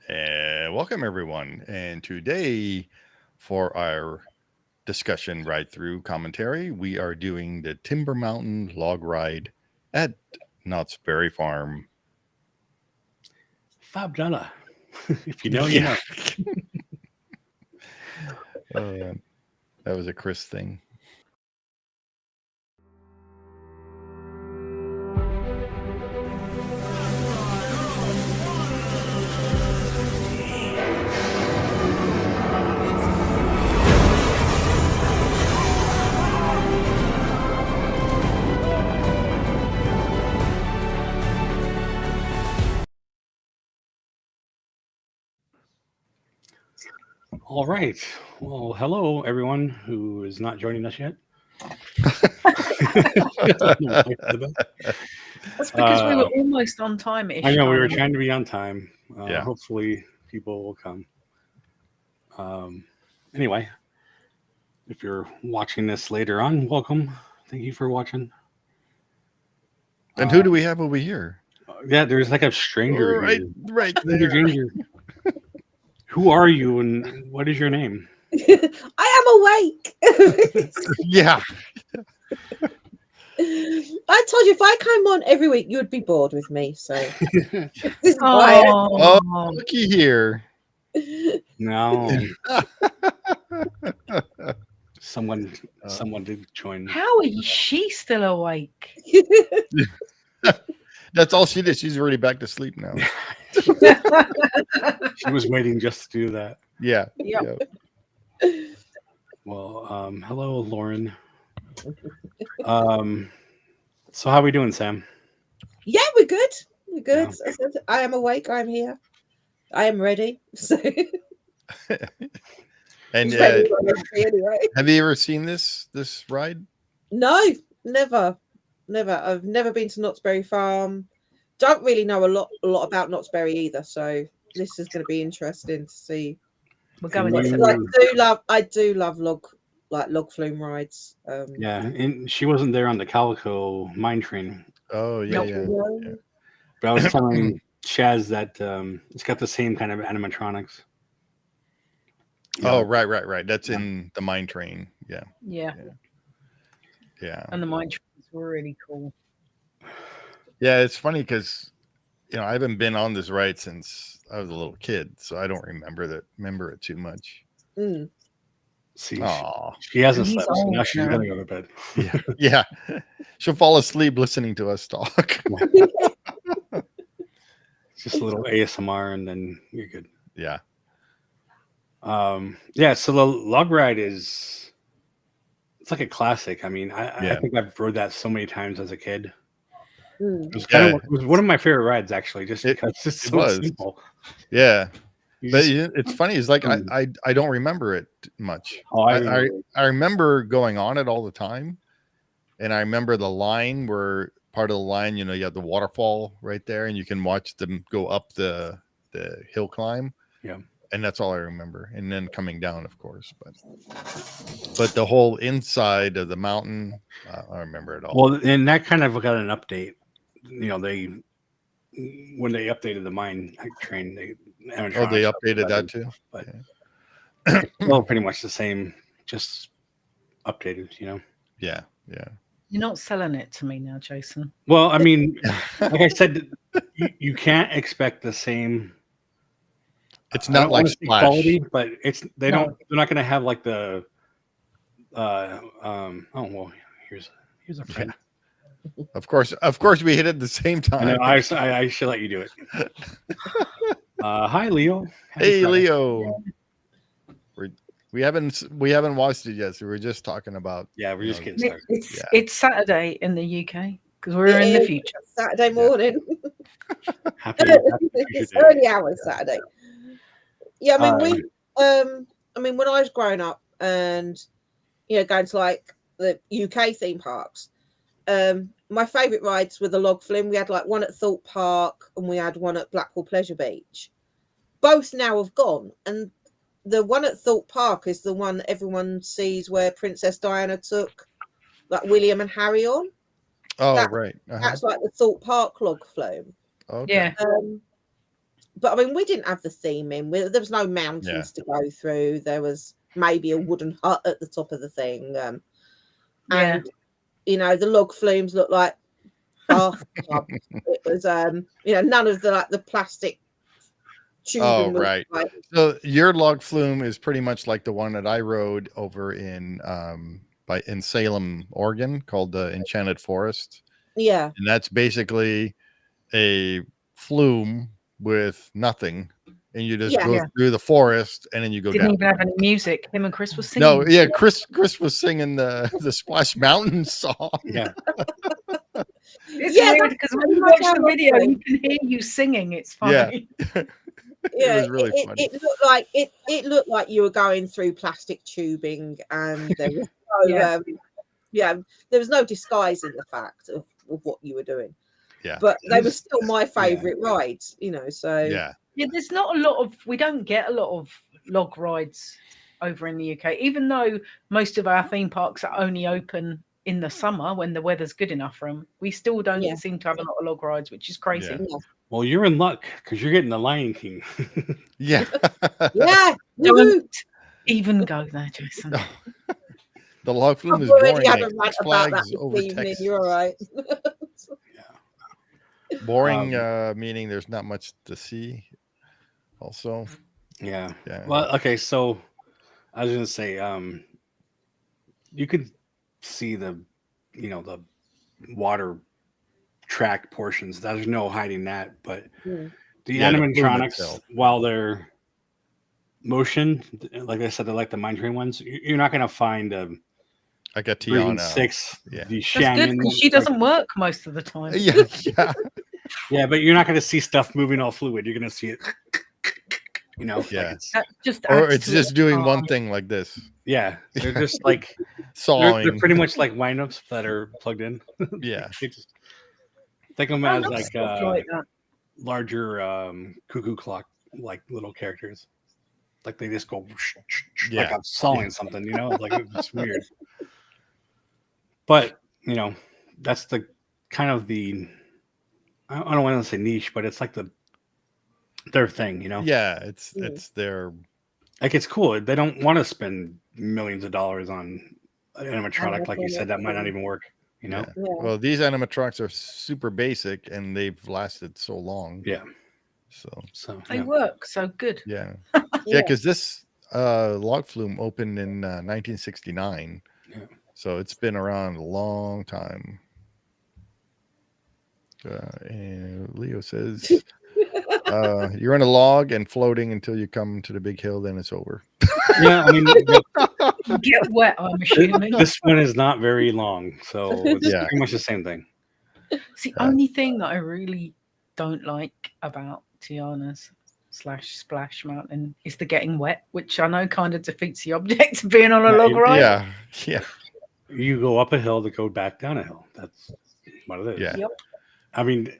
Welcome everyone. And today, for our discussion ride through commentary, we are doing the Timber Mountain log ride at Knott's Berry Farm. $5. If you know, you know. That was a Chris thing. All right. Well, hello, everyone who is not joining us yet. That's because we were almost on time-ish. I know, we were trying to be on time. Yeah. Hopefully, people will come. Anyway, if you're watching this later on, welcome. Thank you for watching. And who do we have over here? Yeah, there's like a stranger. Right there. Stranger. Who are you and what is your name? I am awake. Yeah. I told you if I came on every week, you would be bored with me. So this is Oh, looky here. No. Someone did join. How is she still awake? That's all she did. She's already back to sleep now. She was waiting just to do that. Yeah. Yep. Yeah. Well, hello, Lauren. So how are we doing, Sam? Yeah, we're good. We're good. Yeah. I am awake. I'm here. I am ready. So. And anyway. Have you ever seen this ride? No, never. I've never been to Knott's Berry Farm. Don't really know a lot about Knott's Berry either. So this is going to be interesting to see. We're going I do love log flume rides. Yeah, and she wasn't there on the Calico mine train. Oh yeah, yeah. But I was telling Shazz that it's got the same kind of animatronics. Oh, right. That's in the mine train. Yeah. And the mine trains were really cool. Yeah, it's funny because I haven't been on this ride since I was a little kid, so I don't remember it too much. Mm. See, she hasn't slept, so now she's gonna go to bed. Yeah. She'll fall asleep listening to us talk. Just a little ASMR, and then you're good. Yeah. So the log ride it's like a classic. I mean, I think I've rode that so many times as a kid. It was one of my favorite rides, actually, just because it's so simple. Yeah. But it's funny. It's like I don't remember it much. I remember going on it all the time, and I remember the line where part of the line, you have the waterfall right there, and you can watch them go up the hill climb. Yeah, and that's all I remember. And then coming down, of course, but the whole inside of the mountain, I remember it all. Well, and that kind of got an update. When they updated the mine train, they updated that too. But well, pretty much the same, just updated. Yeah. You're not selling it to me now, Jason. Well, I mean, like I said, you can't expect the same. It's not like Splash quality, but they're not going to have like the. Here's a friend. Of course, we hit it at the same time. I should let you do it. Hi, Leo. Hey, Leo. We haven't watched it yet, so we're just talking about. Yeah, we're just getting started. It's Saturday in the UK because we're in the future. Saturday morning. Happy it's early hours Saturday. Yeah, I mean, when I was growing up and going to like the UK theme parks. My favourite rides were the log flume. We had like one at Thorpe Park and we had one at Blackwall Pleasure Beach. Both now have gone, and the one at Thorpe Park is the one that everyone sees where Princess Diana took like William and Harry on. Oh, right. That's like the Thorpe Park log flume. Okay. Yeah. but I mean, we didn't have the theming. There was no mountains to go through. There was maybe a wooden hut at the top of the thing, and you know, the log flumes looked like bathtubs. It was, you know, none of the plastic tubing. Oh, right. So your log flume is pretty much like the one that I rode over in Salem, Oregon, called the Enchanted Forest. Yeah, and that's basically a flume with nothing, and you just go through the forest, and then you go Didn't down. even have any music. Him and Chris was singing. No, yeah, Chris was singing the Splash Mountain song. Yeah. It's weird because when you watch the video, you can hear you singing. It's funny. Yeah. It was really funny. It looked like you were going through plastic tubing, and there was no, there was no disguising the fact of what you were doing. Yeah, but they were still my favorite rides, you know. So yeah. There's not a lot of. We don't get a lot of log rides over in the UK, even though most of our theme parks are only open in the summer when the weather's good enough for them. We still don't seem to have a lot of log rides, which is crazy. Yeah. Well, you're in luck because you're getting the Lion King. Yeah. Don't even go there, Jason. The log flume is boring. Like Flags over Texas. You're all right. Boring, meaning there's not much to see. Also, yeah. Well, okay. So I was gonna say, you could see the water track portions. There's no hiding that, but the animatronics, while they're motion, like I said, they're like the mine train ones. You're not gonna find like a Tiana 6. Yeah, the that's good because she doesn't work most of the time. Yeah, but you're not gonna see stuff moving all fluid. You're gonna see it. It's just doing one thing like this. Yeah, they're just like sawing. They're pretty much like windups that are plugged in. Yeah, think of them as like larger cuckoo clock like little characters. Like they just go like I'm sawing something, like it's weird. But that's the kind of the I don't want to say niche, but it's like their thing, Yeah, it's their like it's cool. They don't want to spend millions of dollars on an animatronic, like you said, that might not even work. Yeah. Well, these animatronics are super basic, and they've lasted so long. Yeah. So they work so good. Yeah. Because this log flume opened in 1969. Yeah. So it's been around a long time. And Leo says, you're in a log and floating until you come to the big hill, then it's over. Yeah, I mean, you get wet, I'm assuming. This one is not very long, so it's pretty much the same thing. It's the only thing that I really don't like about Tiana's / Splash Mountain is the getting wet, which I know kind of defeats the object of being on a log ride. Yeah. You go up a hill to go back down a hill. That's what it is. Yeah. Yep. I mean,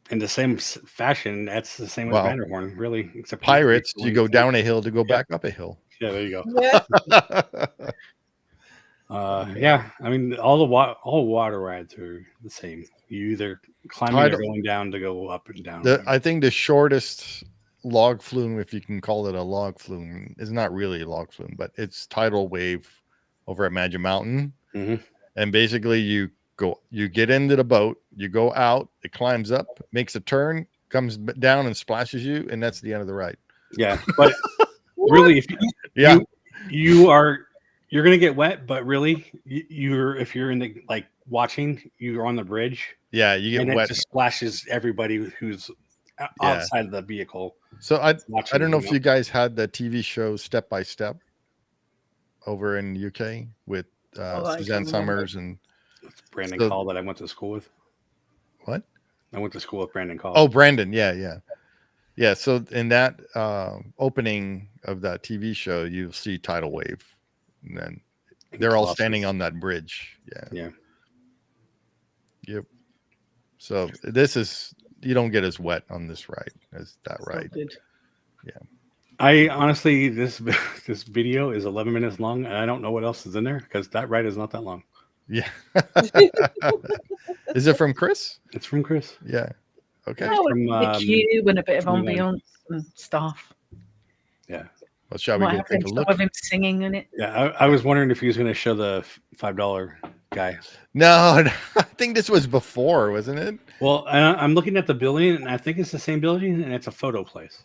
in the same fashion, that's the same as Vanderhorn, really. Except Pirates, you go down a hill to go back up a hill. Yeah, there you go. I mean, all water rides are the same. You either climbing or going down to go up and down. I think the shortest log flume, if you can call it a log flume, is not really a log flume, but it's tidal wave over at Magic Mountain. Mm-hmm. And basically you get into the boat, you go out, it climbs up, makes a turn, comes down and splashes you, and that's the end of the ride. Yeah, but really, if you're gonna get wet, but really, if you're in the watching, you're on the bridge. Yeah, you get wet. It just splashes everybody who's outside of the vehicle. So I don't know if you guys had the TV show Step by Step over in the UK with Suzanne Summers and Brandon Call that I went to school with. What? I went to school with Brandon Call. Oh, Brandon. Yeah. So in that opening of that TV show, you'll see tidal wave, and then they're all standing on that bridge. Yeah. Yep. So you don't get as wet on this ride as that ride. Good. Yeah. I honestly, this video is 11 minutes long, and I don't know what else is in there because that ride is not that long. Yeah. Is it from Chris? It's from Chris. Yeah. Okay. From the queue and a bit of ambience and stuff. Yeah. Well, shall we go take a look? Of him singing in it. Yeah, I was wondering if he was going to show the $5 guy. No, I think this was before, wasn't it? Well, I'm looking at the building, and I think it's the same building, and it's a photo place.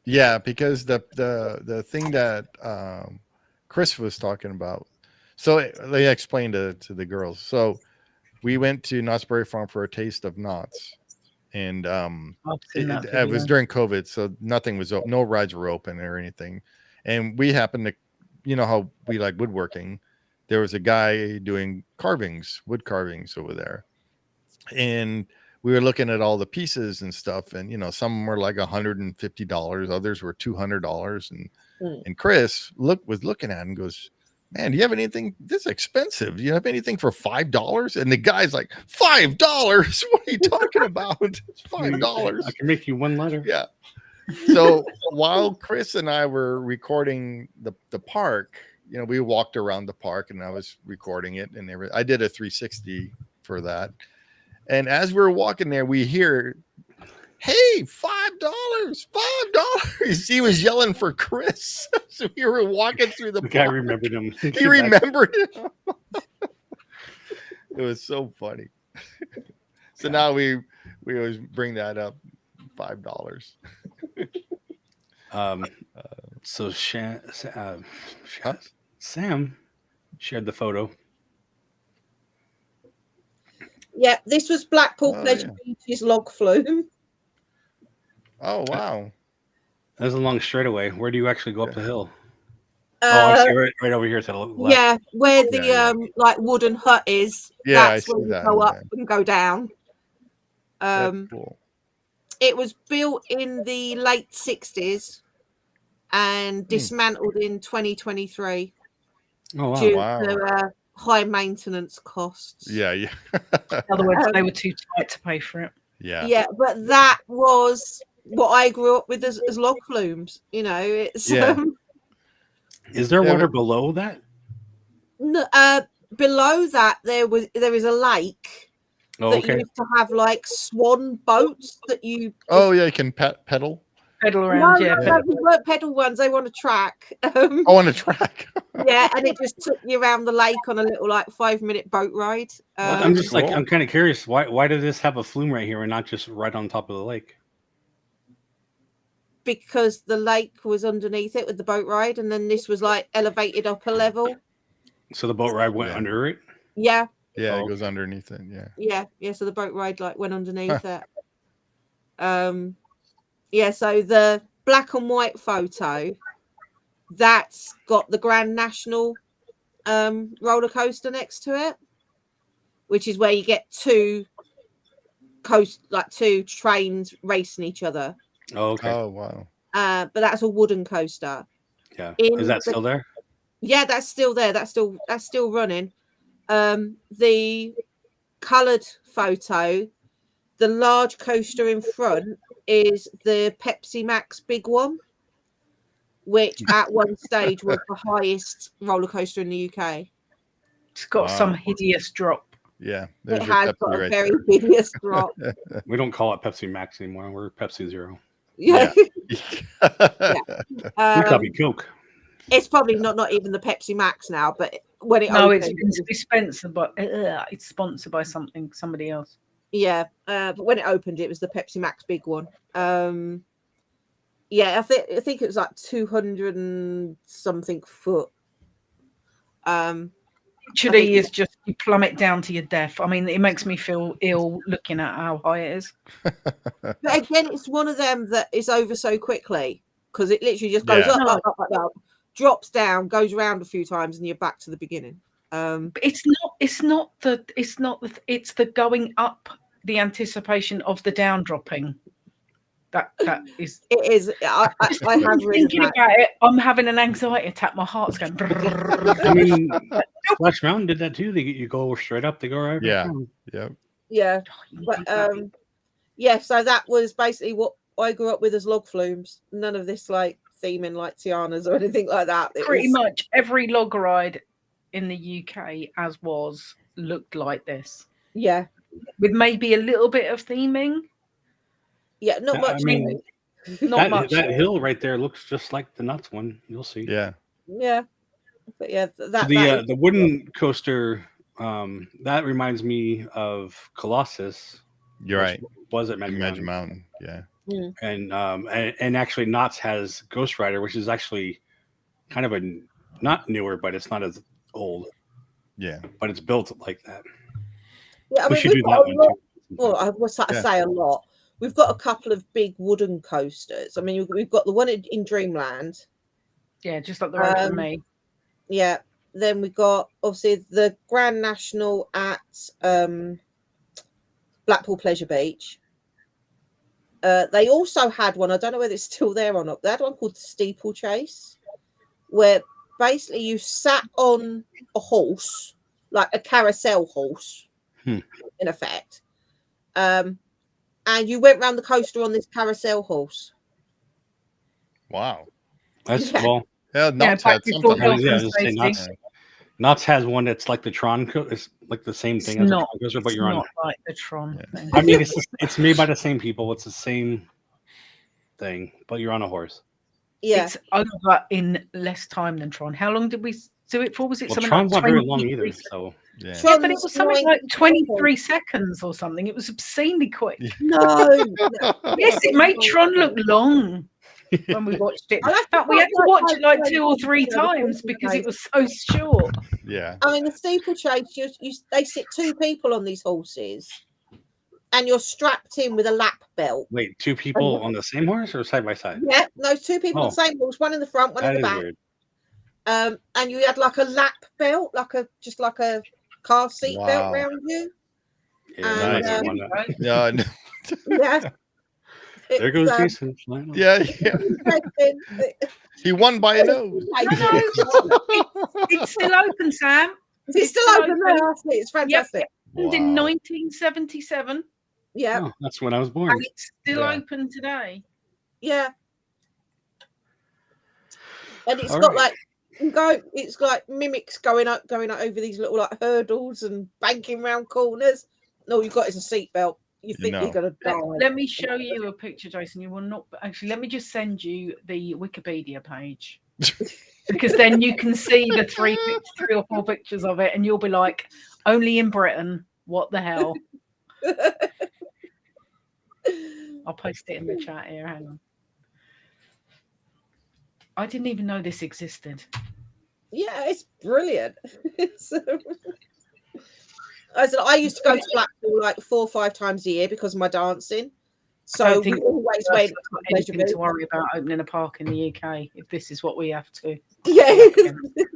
Yeah, because the thing that Chris was talking about. So they explained to the girls. So we went to Knott's Berry Farm for a taste of Knott's. And it was during COVID, so nothing was open, no rides were open or anything. And we happened to, you know how we like woodworking. There was a guy doing wood carvings over there, and we were looking at all the pieces and stuff. And you know, some were like $150, others were $200. And Chris was looking at it and goes, "Man, do you have anything this expensive? Do you have anything for $5?" And the guy's like, $5? What are you talking about? It's $5. I can make you one letter. Yeah. So while Chris and I were recording the park, you know, we walked around the park and I was recording it and everything. I did a 360 for that. And as we were walking there, we hear, "Hey, $5. He was yelling for Chris. So we were walking through the guy remembered him. He remembered him. It was so funny. So now we always bring that up, $5. So Sam shared the photo. Yeah, this was Blackpool Pleasure Beach's log flume. Oh wow, that's a long straightaway. Where do you actually go up the hill? I see right over here to the left. Yeah, where the like wooden hut is. Yeah, that's where you go up and go down. Cool. It was built in the late 60s and dismantled in 2023 due to high maintenance costs. Yeah. In other words, they were too tight to pay for it. Yeah, but that was what I grew up with as log flumes. You know, it's is there water below that? No, below that there is a lake that you used to have like swan boats that you. You can pedal around. No, they weren't pedal ones. They were on a track. On a track. Yeah, and it just took you around the lake on a little like 5-minute boat ride. I'm just like I'm kind of curious. Why did this have a flume right here and not just right on top of the lake? Because the lake was underneath it with the boat ride, and then this was like elevated up a level. So the boat ride went under it? Yeah. Yeah, it goes underneath it. Yeah. So the boat ride like went underneath it. Yeah. So the black and white photo, that's got the Grand National roller coaster next to it, which is where you get two trains racing each other. Oh, okay. Oh, wow. But that's a wooden coaster. Yeah. Is that still there? Yeah, that's still there. That's still running. The coloured photo, the large coaster in front is the Pepsi Max big one, which at one stage was the highest roller coaster in the UK. It's got some hideous drop. Yeah, it has got a very hideous drop. We don't call it Pepsi Max anymore. We're Pepsi Zero. Yeah. We copy Coke. It's probably not even the Pepsi Max now, but when it's sponsored by it's sponsored by somebody else. Yeah, but when it opened, it was the Pepsi Max big one. Yeah, I think it was like 200 and something foot. Literally is just you plummet down to your death. I mean, it makes me feel ill looking at how high it is. But again, it's one of them that is over so quickly because it literally just goes up, drops down, goes around a few times, and you're back to the beginning. But it's the going up, the anticipation of the down dropping. That is. It is. I have thinking about it. I'm having an anxiety attack. My heart's going. I mean, Splash Mountain did that too. You go straight up. They go right. Yeah. But so that was basically what I grew up with as log flumes. None of this like theming like Tiana's or anything like that. Pretty much every log ride in the UK looked like this. Yeah. with maybe a little bit of theming. Yeah, not much. I mean, not much. That hill right there looks just like the Knott one. You'll see. Yeah. Yeah. But yeah, the wooden coaster, that reminds me of Colossus. You're right. Was it Magic Mountain? Yeah. And actually, Knott's has Ghost Rider, which is actually kind of not newer, but it's not as old. Yeah. But it's built like that. Yeah, I mean, we should do that one too. Well, I was say a lot. We've got a couple of big wooden coasters. I mean, we've got the one in Dreamland. Yeah, just up the road from me. Yeah. Then we got obviously the Grand National at Blackpool Pleasure Beach. They also had one, I don't know whether it's still there or not. They had one called the Steeplechase, where basically you sat on a horse, like a carousel horse, in effect. And you went round the coaster on this carousel horse. Wow. That's well. Yeah, Knott's had something. Knott's has one that's like the Tron. It's like the same thing as the Tron coaster, but you're on like the Tron thing. I mean, it's made by the same people. It's the same thing, but you're on a horse. Yeah, it's over in less time than Tron. How long did we do it for? Was it something Tron's like not very long either? So yeah, but it was something like 23 seconds or something. It was obscenely quick. No. Yes, it made Tron look long when we watched it. But we had to watch it like 2 or 3 times because it was so short. Yeah. I mean, the steeplechase, they sit 2 people on these horses and you're strapped in with a lap belt. Wait, 2 people on the same horse or side by side? Yeah, no, 2 people on the same horse, one in the front, one in the back. Weird. And you had like a lap belt, just like a car seat belt around you. Yeah, and, nice. Yeah. Yeah. There goes Jason. Yeah. He won by a nose. It's still open, Sam. It's still open there. It's fantastic. Yep. In 1977. Yeah. Oh, that's when I was born. And it's still open today. Yeah. And it's got like it's like mimics going up over these little like hurdles and banking round corners. And all you've got is a seatbelt. You think you're gonna die. Let me show you a picture, Jason. You will not actually. Let me just send you the Wikipedia page because then you can see the 3 or 4 pictures of it, and you'll be like, "Only in Britain? What the hell?" I'll post it in the chat here. Hang on. I didn't even know this existed. Yeah, it's brilliant. I used to go to Blackpool like 4 or 5 times a year because of my dancing. So we always went to worry about opening a park in the UK if this is what we have to. Yeah,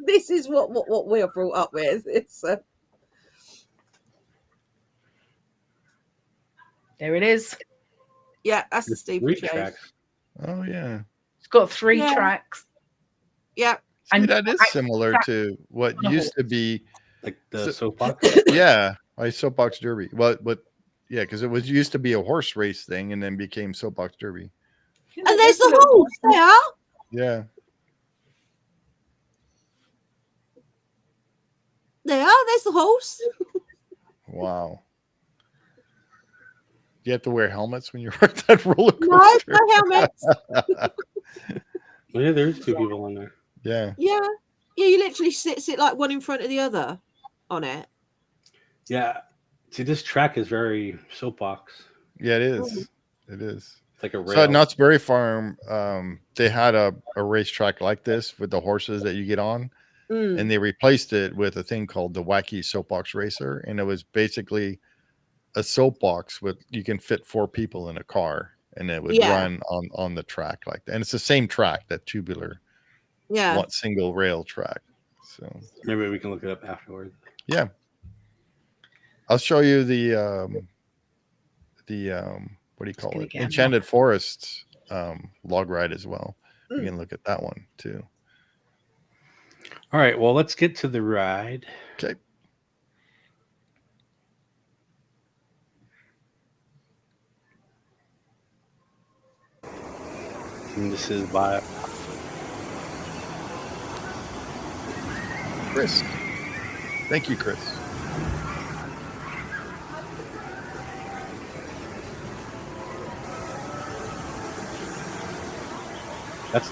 this is what we are brought up with. It's there it is. Yeah, that's the steeplechase. Oh yeah. It's got 3 tracks. Yeah. And that is similar to what used to be like the soapbox. Yeah, like soapbox derby. But yeah, because it used to be a horse race thing and then became soapbox derby. And there's the horse there. Yeah. There's the horse. Wow. Do you have to wear helmets when you ride that roller coaster? No helmets. Yeah, there's 2 people on there. Yeah. Yeah. Yeah, you literally sit like one in front of the other on it. Yeah. See, this track is very soapbox. Yeah, it is. It is. It's like a rail. So at Knott's Berry Farm, they had a racetrack like this with the horses that you get on. And they replaced it with a thing called the Wacky Soapbox Racer. And it was basically a soapbox with you can fit 4 people in a car and it would run on the track like that. And it's the same track, that tubular one single rail track. So maybe we can look it up afterwards. Yeah. I'll show you the what do you call it? Enchanted Forest log ride as well. You can look at that one too. All right, well, let's get to the ride. Okay. And this is by Chris. Thank you, Chris. That's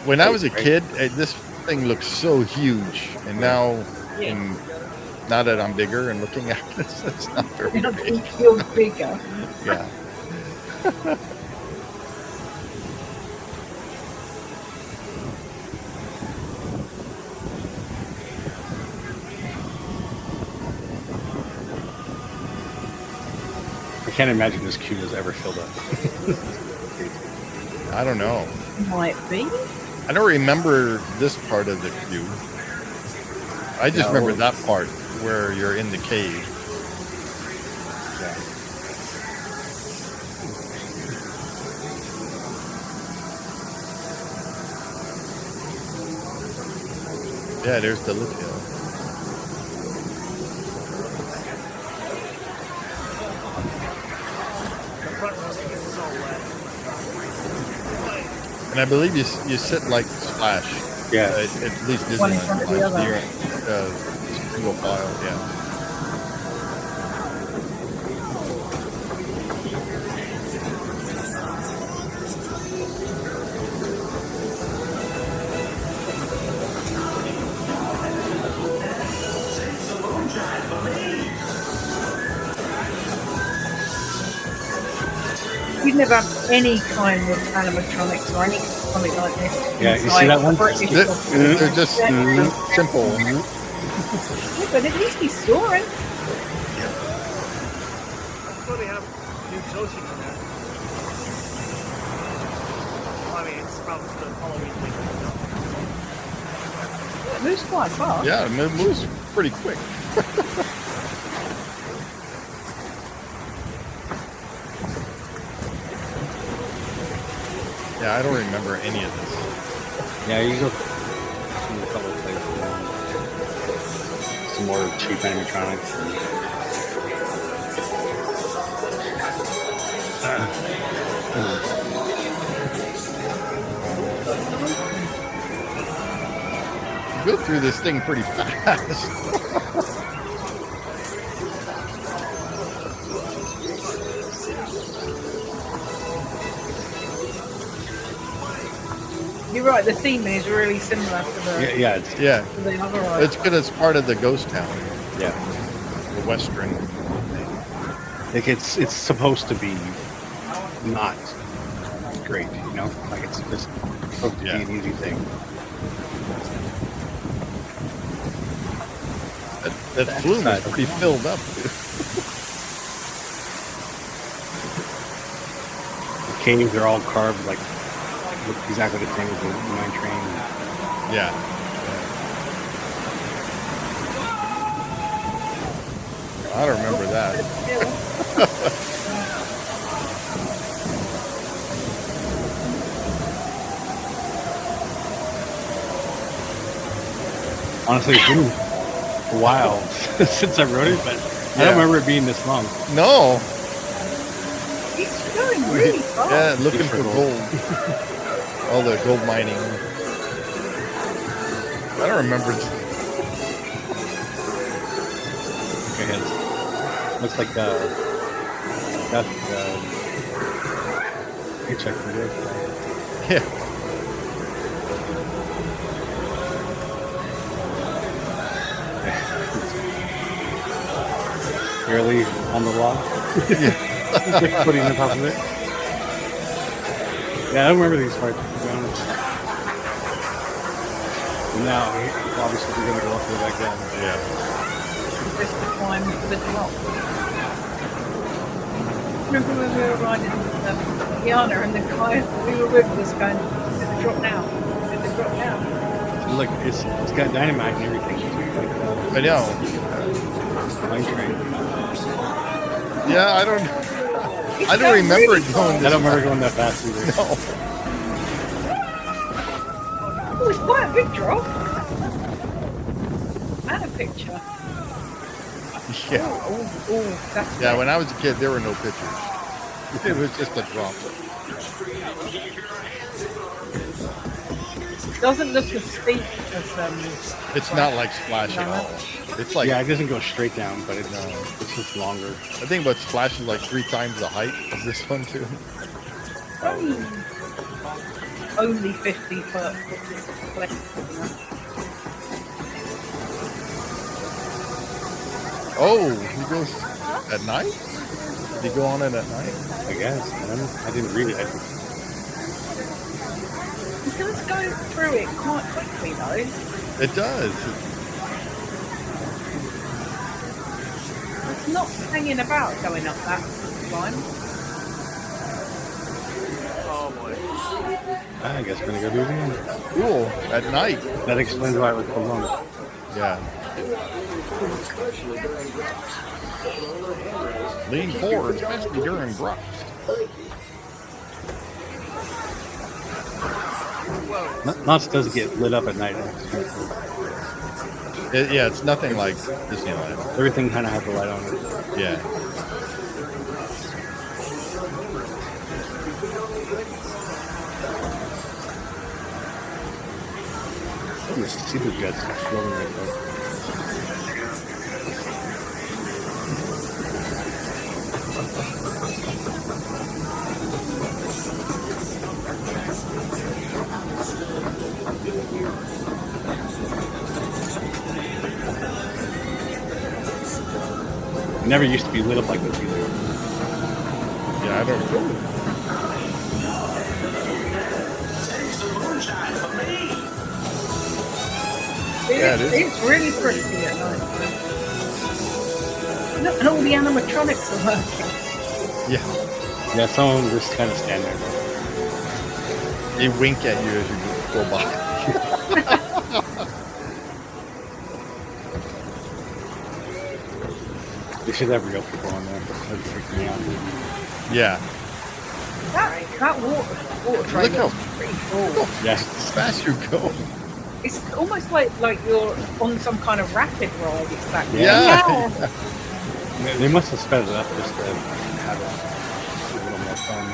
when I was a kid, this thing looked so huge, and now now that I'm bigger and looking at it, it's not very big. It feels bigger. Yeah. I can't imagine this queue was ever filled up. I don't know. Might be. I don't remember this part of the queue. I just remember that part where you're in the cave. Yeah, there's the look hill. And I believe you sit like Splash. Yeah. At least Disneyland. Single file, yeah. We'd never have any kind of animatronics or something like this. Yeah, you see that one? They're just simple. Yeah, but at least he's soaring. That's why they have new Toshi for that. Well, I mean, it's probably the Halloween thing. It moves quite fast. Yeah, it moves pretty quick. Yeah, I don't remember any of this. Yeah, you go to a couple of places. Some more cheap animatronics. You go through this thing pretty fast. You're right, the theme is really similar to the to the other ride. It's good as part of the ghost town. Yeah. The western. Like it's supposed to be not great, you know? Like it's just supposed to be an easy thing. That flume is pretty filled up, dude. The caves are all carved like look exactly the same as the mine train. Yeah. I don't remember that. Honestly, it's been a while since I rode it, but I don't remember it being this long. No. It's going really fast. Yeah, looking for gold. All the gold mining. I don't remember. Okay, looks like that's paycheck for this. Yeah. Barely on the log. Yeah. Putting on top of it. Yeah, I don't remember these parts, to be honest. Now, obviously, we're going to go up to the back down. Yeah. Just to climb to the top. Remember when we were riding Guyana and the guy we were with was going, did the drop now? Did the drop now? Look, it's got dynamite and everything. I know. Mine train. Yeah, I don't remember it going this I don't remember going that fast either. No. Oh, it's quite a big drop. And a picture. Yeah. Oh, that's Yeah, when I was a kid, there were no pictures. It was just a drop. It doesn't look as steep as It's not like Splash at all. It's like it doesn't go straight down, but it's just longer. I think what Splash is like 3 times the height of this one too. only 50 foot. Oh, he goes at night? Did he go on it at night? I guess. I didn't read it. He does go through it quite quickly, though. It does. It's not hanging about going up that climb. Oh boy. I guess we're gonna go do it again. Cool. At night. That explains why it was so long. Yeah. Lean forward, especially during drops. Knott's does get lit up at night. Yeah, it's nothing like Disneyland. Everything kind of has a light on it. Yeah. See the jets rolling right there. It never used to be lit up like this either. Yeah, I don't know. It's really pretty at night. Look, and all the animatronics are working. Yeah. Yeah, some of them just kind of stand there. They wink at you as you go by. They should have real people on there. That'd freak me out. Yeah. That water train Look how is pretty cool. Yeah. fast you go. It's almost like you're on some kind of rapid ride. It's that Yeah. They must have sped it up just to have a little more fun.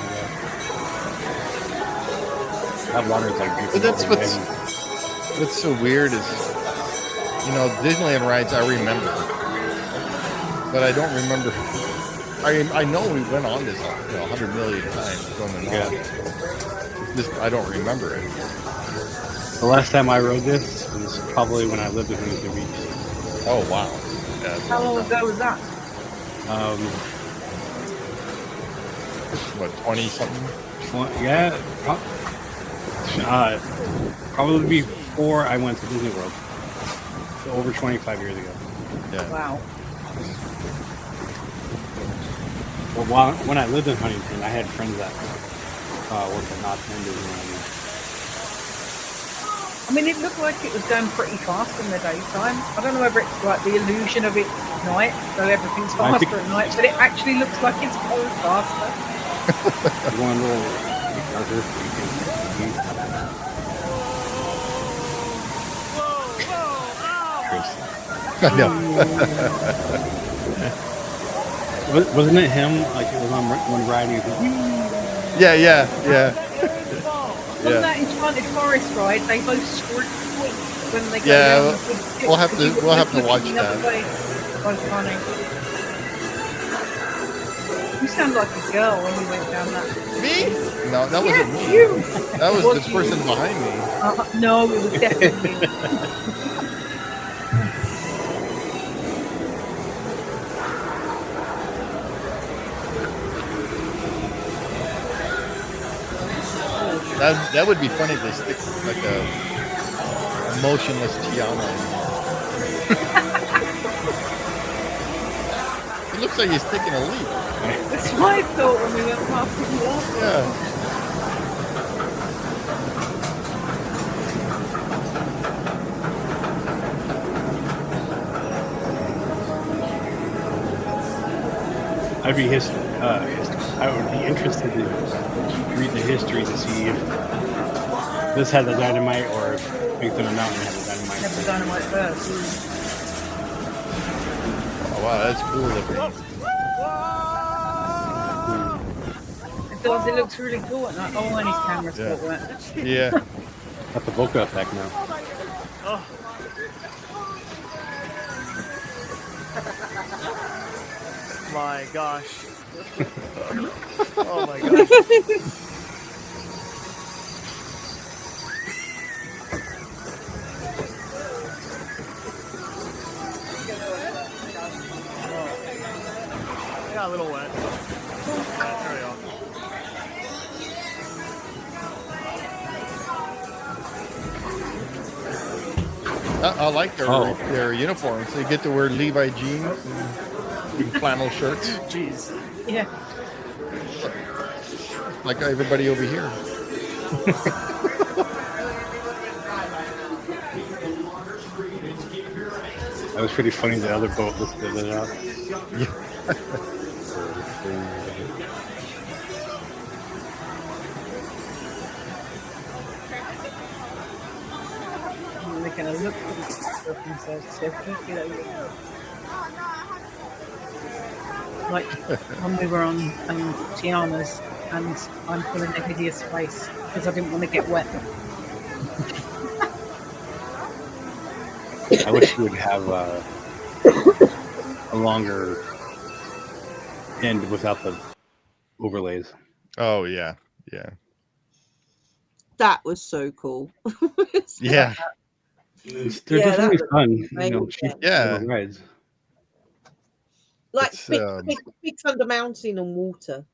That water is like But that's what's so weird is, Disneyland rides I remember, but I don't remember. I know we went on this 100 million times going on. Just I don't remember it. The last time I rode this was probably when I lived in Huntington Beach. Oh wow! Yeah, How long ago was that? What, 20 something? Yeah, probably before I went to Disney World. So over 25 years ago. Yeah. Wow. Well, when I lived in Huntington, I had friends that worked at Knott and Disneyland. I mean, it looked like it was going pretty fast in the daytime. I don't know whether it's like the illusion of it's night, so everything's faster at night, but it actually looks like it's going faster. One little darker. I know. Wasn't it him? Like it was on one ride. Yeah. On that Enchanted Forest ride, they both squirt when they go Yeah, down. we'll have to watch that. That's funny. You sound like a girl when you went down that. Me? No, that wasn't me. You. That was the person behind me. No, it was definitely you. That would be funny if they stick like a motionless Tiana in there. It looks like he's taking a leap. That's what I thought when we went past the wall. Yeah. I would be interested to read the history to see if this had the dynamite or if Big Thunder Mountain had the dynamite. Had the dynamite first. Oh wow, that's cool looking. It does. It looks really cool at night. Oh, and his camera's still work. Yeah. Got the bokeh effect now. My gosh. Oh my gosh. Yeah, a little wet. There we go. I like their uniforms. They get to wear Levi jeans and flannel shirts. Jeez. Yeah. Like everybody over here. That was pretty funny. The other boat lifted it up. Yeah. They're going to look for themselves. Like when we were on Tiana's, and I'm pulling a hideous face because I didn't want to get wet. I wish you would have a longer end without the overlays. Oh yeah, yeah. That was so cool. Yeah. They're definitely fun. You know, yeah. Rides. Like big Thunder Mountain and water.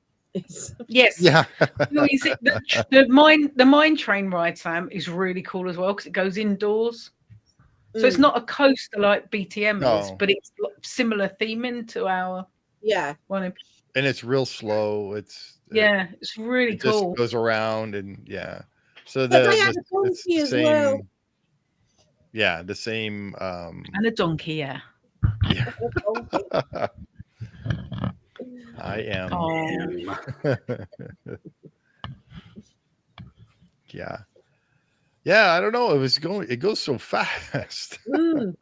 Yes. Yeah. The mine train ride, Sam, is really cool as well because it goes indoors. So it's not a coaster like BTM is, but it's similar theming to our one. And it's real slow. It's really cool. Just goes around and So they had a donkey as well. Yeah, the same. And a donkey, yeah. I am. Oh. Yeah. Yeah, I don't know. It goes so fast. But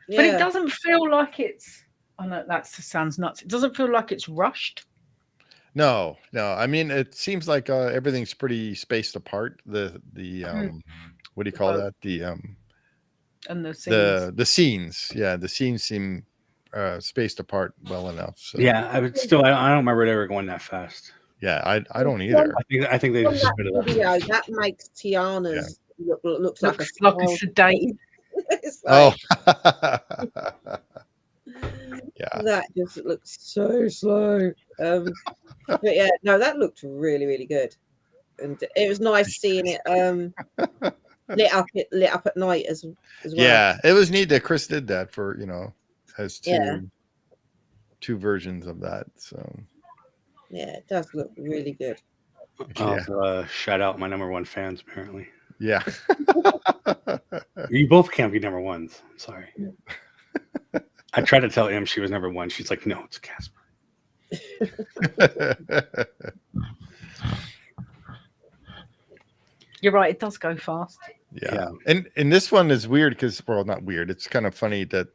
it doesn't feel like it's. I know that sounds nuts. It doesn't feel like it's rushed. No. I mean, it seems like everything's pretty spaced apart. The what do you call that? And the scenes. The scenes. Yeah, the scenes seem spaced apart well enough. So. Yeah, I don't remember it ever going that fast. Yeah, I don't either. I think they just spit it up. Video, that makes Tiana's looks like a sedate. Oh. Yeah. That just looks so slow. But yeah, no, that looked really, really good. And it was nice seeing it lit up at night as well. Yeah, it was neat that Chris did that for, has two versions of that. So yeah, it does look really good. Shout out my number one fans, apparently. Yeah. You both can't be number ones. I'm sorry. I tried to tell Em she was number one. She's like, no, it's Casper. You're right. It does go fast. Yeah. And this one is weird because, well, not weird. It's kind of funny that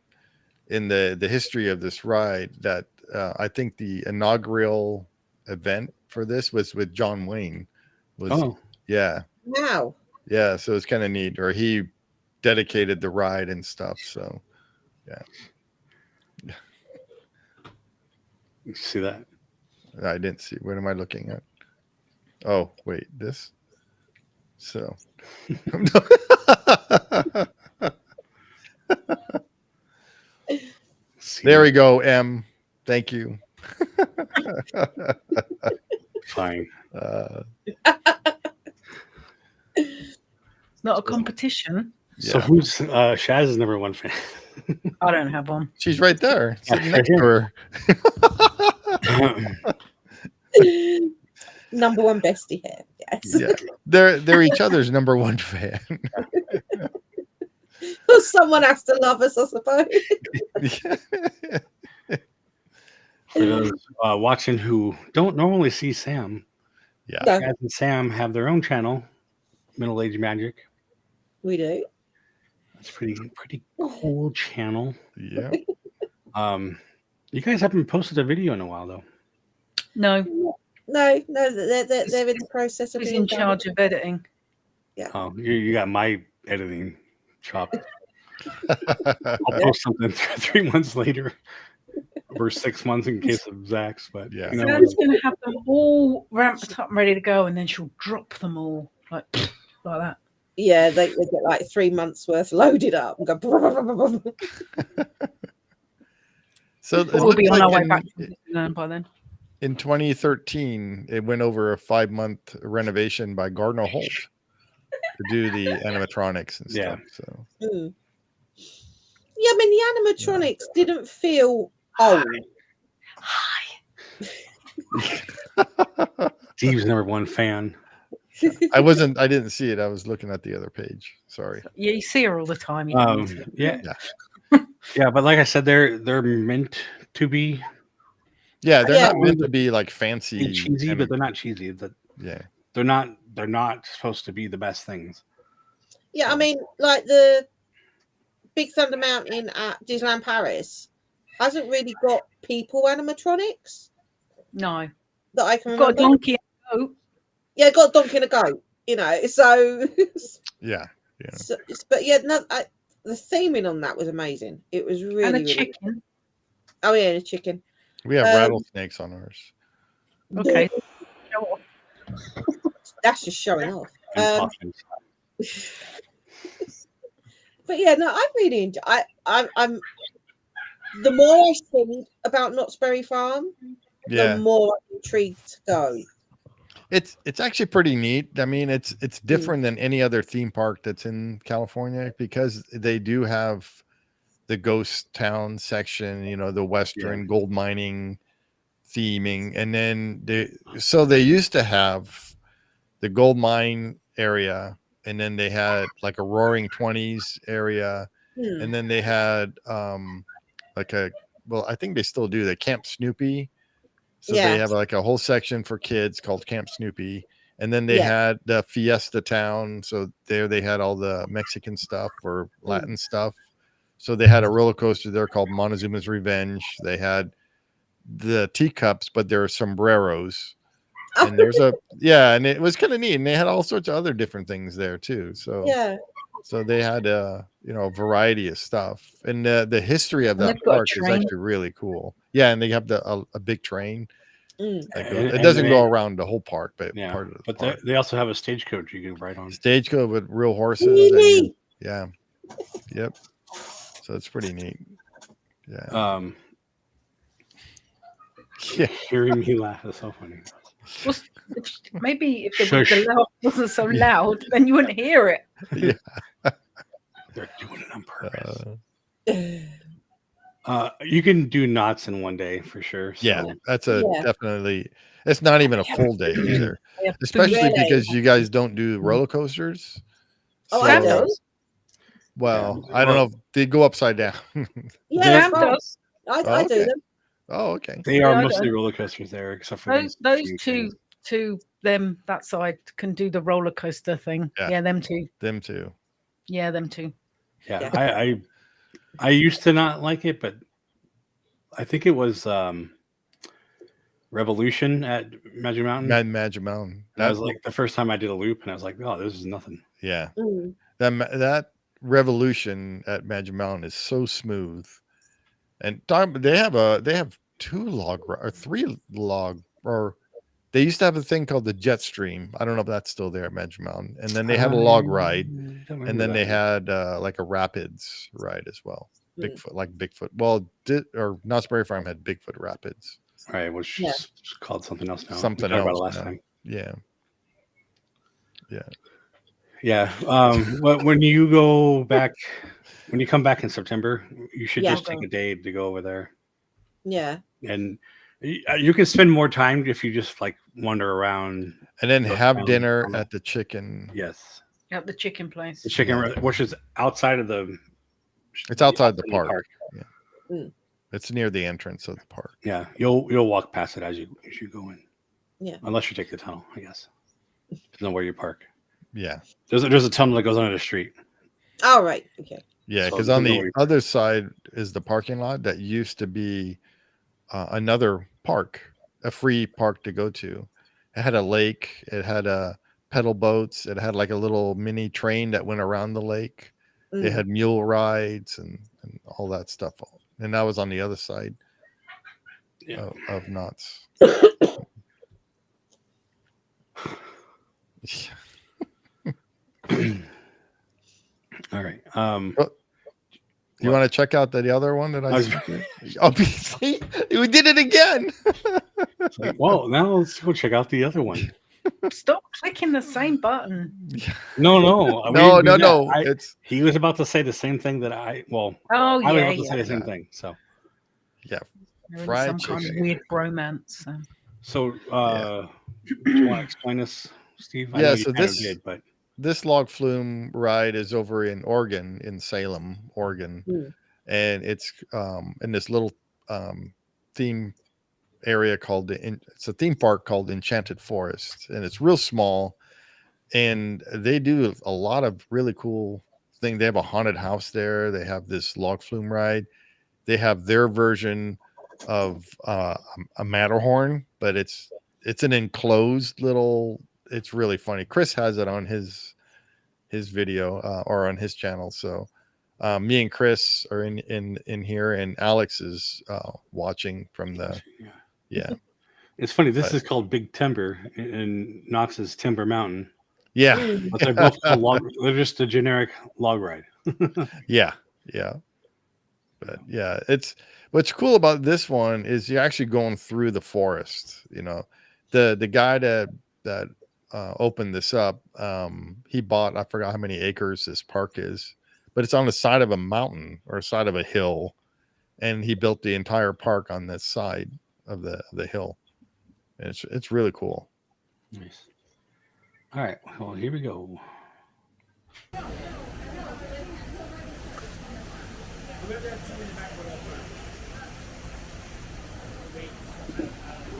in the history of this ride that I think the inaugural event for this was with John Wayne. Yeah. Wow. Yeah. So it's kind of neat. Or he dedicated the ride and stuff. So, yeah. You see that? I didn't see. What am I looking at? Oh, wait, this. So there we go, Em. Thank you. Fine. It's not a competition. So who's Shaz's number one fan? I don't have one. She's right there, sitting next to her. Number one bestie here. Yes. Yeah. They're each other's number one fan. Someone has to love us, I suppose. For those watching who don't normally see Sam, Shazz and Sam have their own channel, Middle Age Magic. We do. It's pretty cool channel. Yeah. You guys haven't posted a video in a while though. No, they're in the process of being in charge of editing. Yeah. Oh, you got my editing chopped. I'll post something 3 months later, or 6 months in case of Zach's. But Sam's going to have them all ramped up and ready to go, and then she'll drop them all like that. Yeah, they get like 3 months worth loaded up and go. So we'll be on our way back to Disneyland by then. In 2013, it went over a 5-month renovation by Gardner Holt to do the animatronics and stuff. So, yeah, I mean, the animatronics didn't feel old. Hi. Steve's #1 fan. I didn't see it. I was looking at the other page. Sorry. Yeah, you see her all the time. Yeah. Yeah, but like I said, they're meant to be. Yeah, they're not meant to be like fancy, cheesy, but they're not cheesy. They're not supposed to be the best things. Yeah, I mean, like the Big Thunder Mountain at Disneyland Paris hasn't really got people animatronics. No, that I can remember. Got a donkey and a goat. Yeah, got a donkey and a goat. You know, so yeah. So, but yeah, no, the theming on that was amazing. It was really and a really chicken. Good. Oh yeah, and a chicken. We have rattlesnakes on ours. Okay. That's just showing off. But yeah, no, I really enjoy. I'm. The more I think about Knott's Berry Farm, the more I'm intrigued to go. It's actually pretty neat. I mean, it's different than any other theme park that's in California because they do have the ghost town section, you know, the Western gold mining theming, and then they used to have the gold mine area, and then they had like a Roaring 20s area, and then they had I think they still do the Camp Snoopy. So they have like a whole section for kids called Camp Snoopy. And then they had the Fiesta Town. So there they had all the Mexican stuff or Latin stuff. So they had a roller coaster there called Montezuma's Revenge. They had the teacups, but there are sombreros. And there's and it was kind of neat. And they had all sorts of other different things there too. So so they had a variety of stuff. And the history of that park is actually really cool. Yeah, and they have a big train. It doesn't go around the whole park, but part of the park. They also have a stagecoach you can ride on. Stagecoach with real horses. And, yep. So it's pretty neat. Yeah. Hearing me laugh is so funny. Well, maybe if the laugh wasn't so loud, then you wouldn't hear it. Yeah. They're doing it on purpose. You can do knots in one day for sure. So. Yeah, that's definitely. It's not even a full day either, especially because you guys don't do roller coasters. Oh, I do. Well, I don't know if they go upside down. Yeah, does. I do them. Oh, okay. They are mostly roller coasters there, except for those two. Them that side can do the roller coaster thing. Yeah, them two. Them two. Yeah, them two. Yeah, I used to not like it, but I think it was Revolution at Magic Mountain. Magic Mountain. That was like the first time I did a loop, and I was like, "Oh, this is nothing." Yeah, that Revolution at Magic Mountain is so smooth, and they have 2 log or 3 log, or they used to have a thing called the jet stream. I don't know if that's still there at Magic Mountain, and then they had a log ride, and then they had like a rapids ride as well. Bigfoot. Well, or Knott's Berry Farm had Bigfoot Rapids. Right, which is called something else now. Something else. About it last time. Yeah. When you go back, when you come back in September, you should just take a day to go over there. Yeah. And you can spend more time if you just like wander around and then have dinner at the chicken. Yes. At the chicken place. The chicken, which is outside of the. It's outside the park. Yeah. It's near the entrance of the park. Yeah, you'll walk past it as you go in. Yeah. Unless you take the tunnel, I guess. Depends on where you park. Yeah. There's a tunnel that goes under the street. Oh, right. Okay. Yeah, because on the other side is the parking lot that used to be another park, a free park to go to. It had a lake. It had pedal boats. It had like a little mini train that went around the lake. They had mule rides and all that stuff. And that was on the other side of Knott's. All right. Do you want to check out the other one that I sent you? Obviously, we did it again. Like, well, now let's go check out the other one. Stop clicking the same button. No. No. He was about to say the same thing that I. Well, I was about to say the same thing. So yeah, fried some kind of weird bromance. So, do you want to explain this, Steve? I know so this log flume ride is over in Oregon, in Salem, Oregon, and it's in this little theme area called it's a theme park called Enchanted Forest, and it's real small, and they do a lot of really cool things. They have a haunted house there. They have this log flume ride. They have their version of a Matterhorn, but it's an enclosed little. It's really funny. Chris has it on his video or on his channel. So me and Chris are in here, and Alex is watching from the. Yeah. It's funny. This is called Big Timber, and Knott's is Timber Mountain. Yeah. But they're both called they're just a generic log ride. Yeah. But yeah, what's cool about this one is you're actually going through the forest. You know, the guy that opened this up, he bought, I forgot how many acres this park is, but it's on the side of a mountain or side of a hill, and he built the entire park on this side of the hill. And it's really cool. Nice. All right, well, here we go.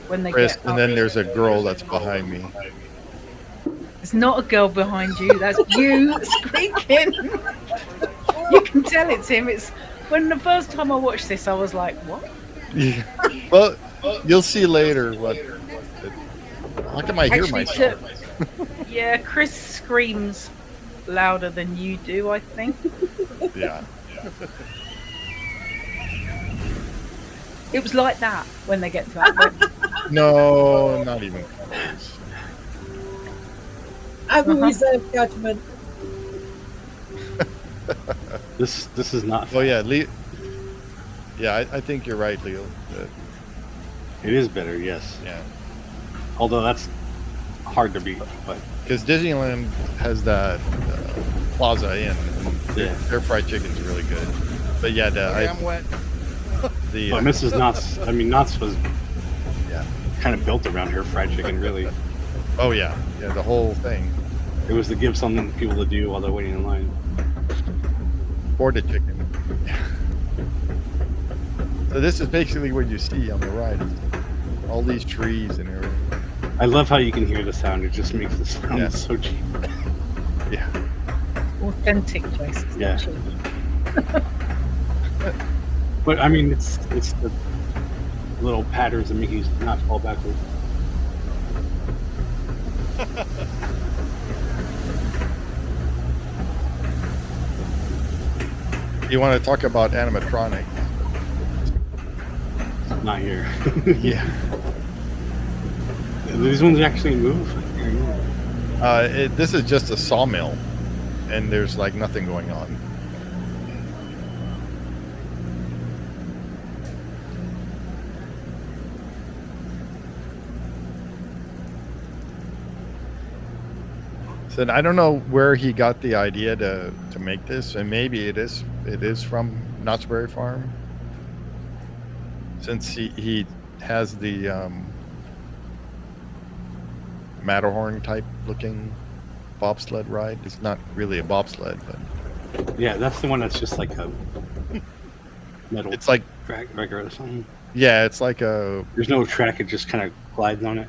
When they Chris, and then there's a girl that's behind me. It's not a girl behind you. That's you squeaking. You can tell it's him. It's when the first time I watched this, I was like, "What?" Yeah. Well, you'll see later. How come I hear myself? Yeah, Chris screams louder than you do, I think. Yeah. It was like that when they get to that point. No, not even close. I will reserve judgment. This is not. Oh yeah, yeah, I think you're right, Leo. It is better, yes. Yeah. Although that's hard to beat, but because Disneyland has that Plaza Inn, and their fried chicken's really good. But yeah, I'm wet. But Mrs. Knott's, Knott's was kind of built around her fried chicken, really. Oh yeah, the whole thing. It was to give something to people to do while they're waiting in line. For the chicken. So this is basically what you see on the ride. All these trees and everything. I love how you can hear the sound. It just makes the sound so cheap. Yeah. Authentic places. Yeah. But I mean, it's the little patterns that make you not fall backwards. You want to talk about animatronics? Not here. Yeah. These ones actually move. This is just a sawmill, and there's like nothing going on. So I don't know where he got the idea to make this, and maybe it is from Knott's Berry Farm, since he has the Matterhorn type looking bobsled ride. It's not really a bobsled, but yeah, that's the one that's just like a metal. It's like track or something. Yeah, it's like a. There's no track; it just kind of glides on it.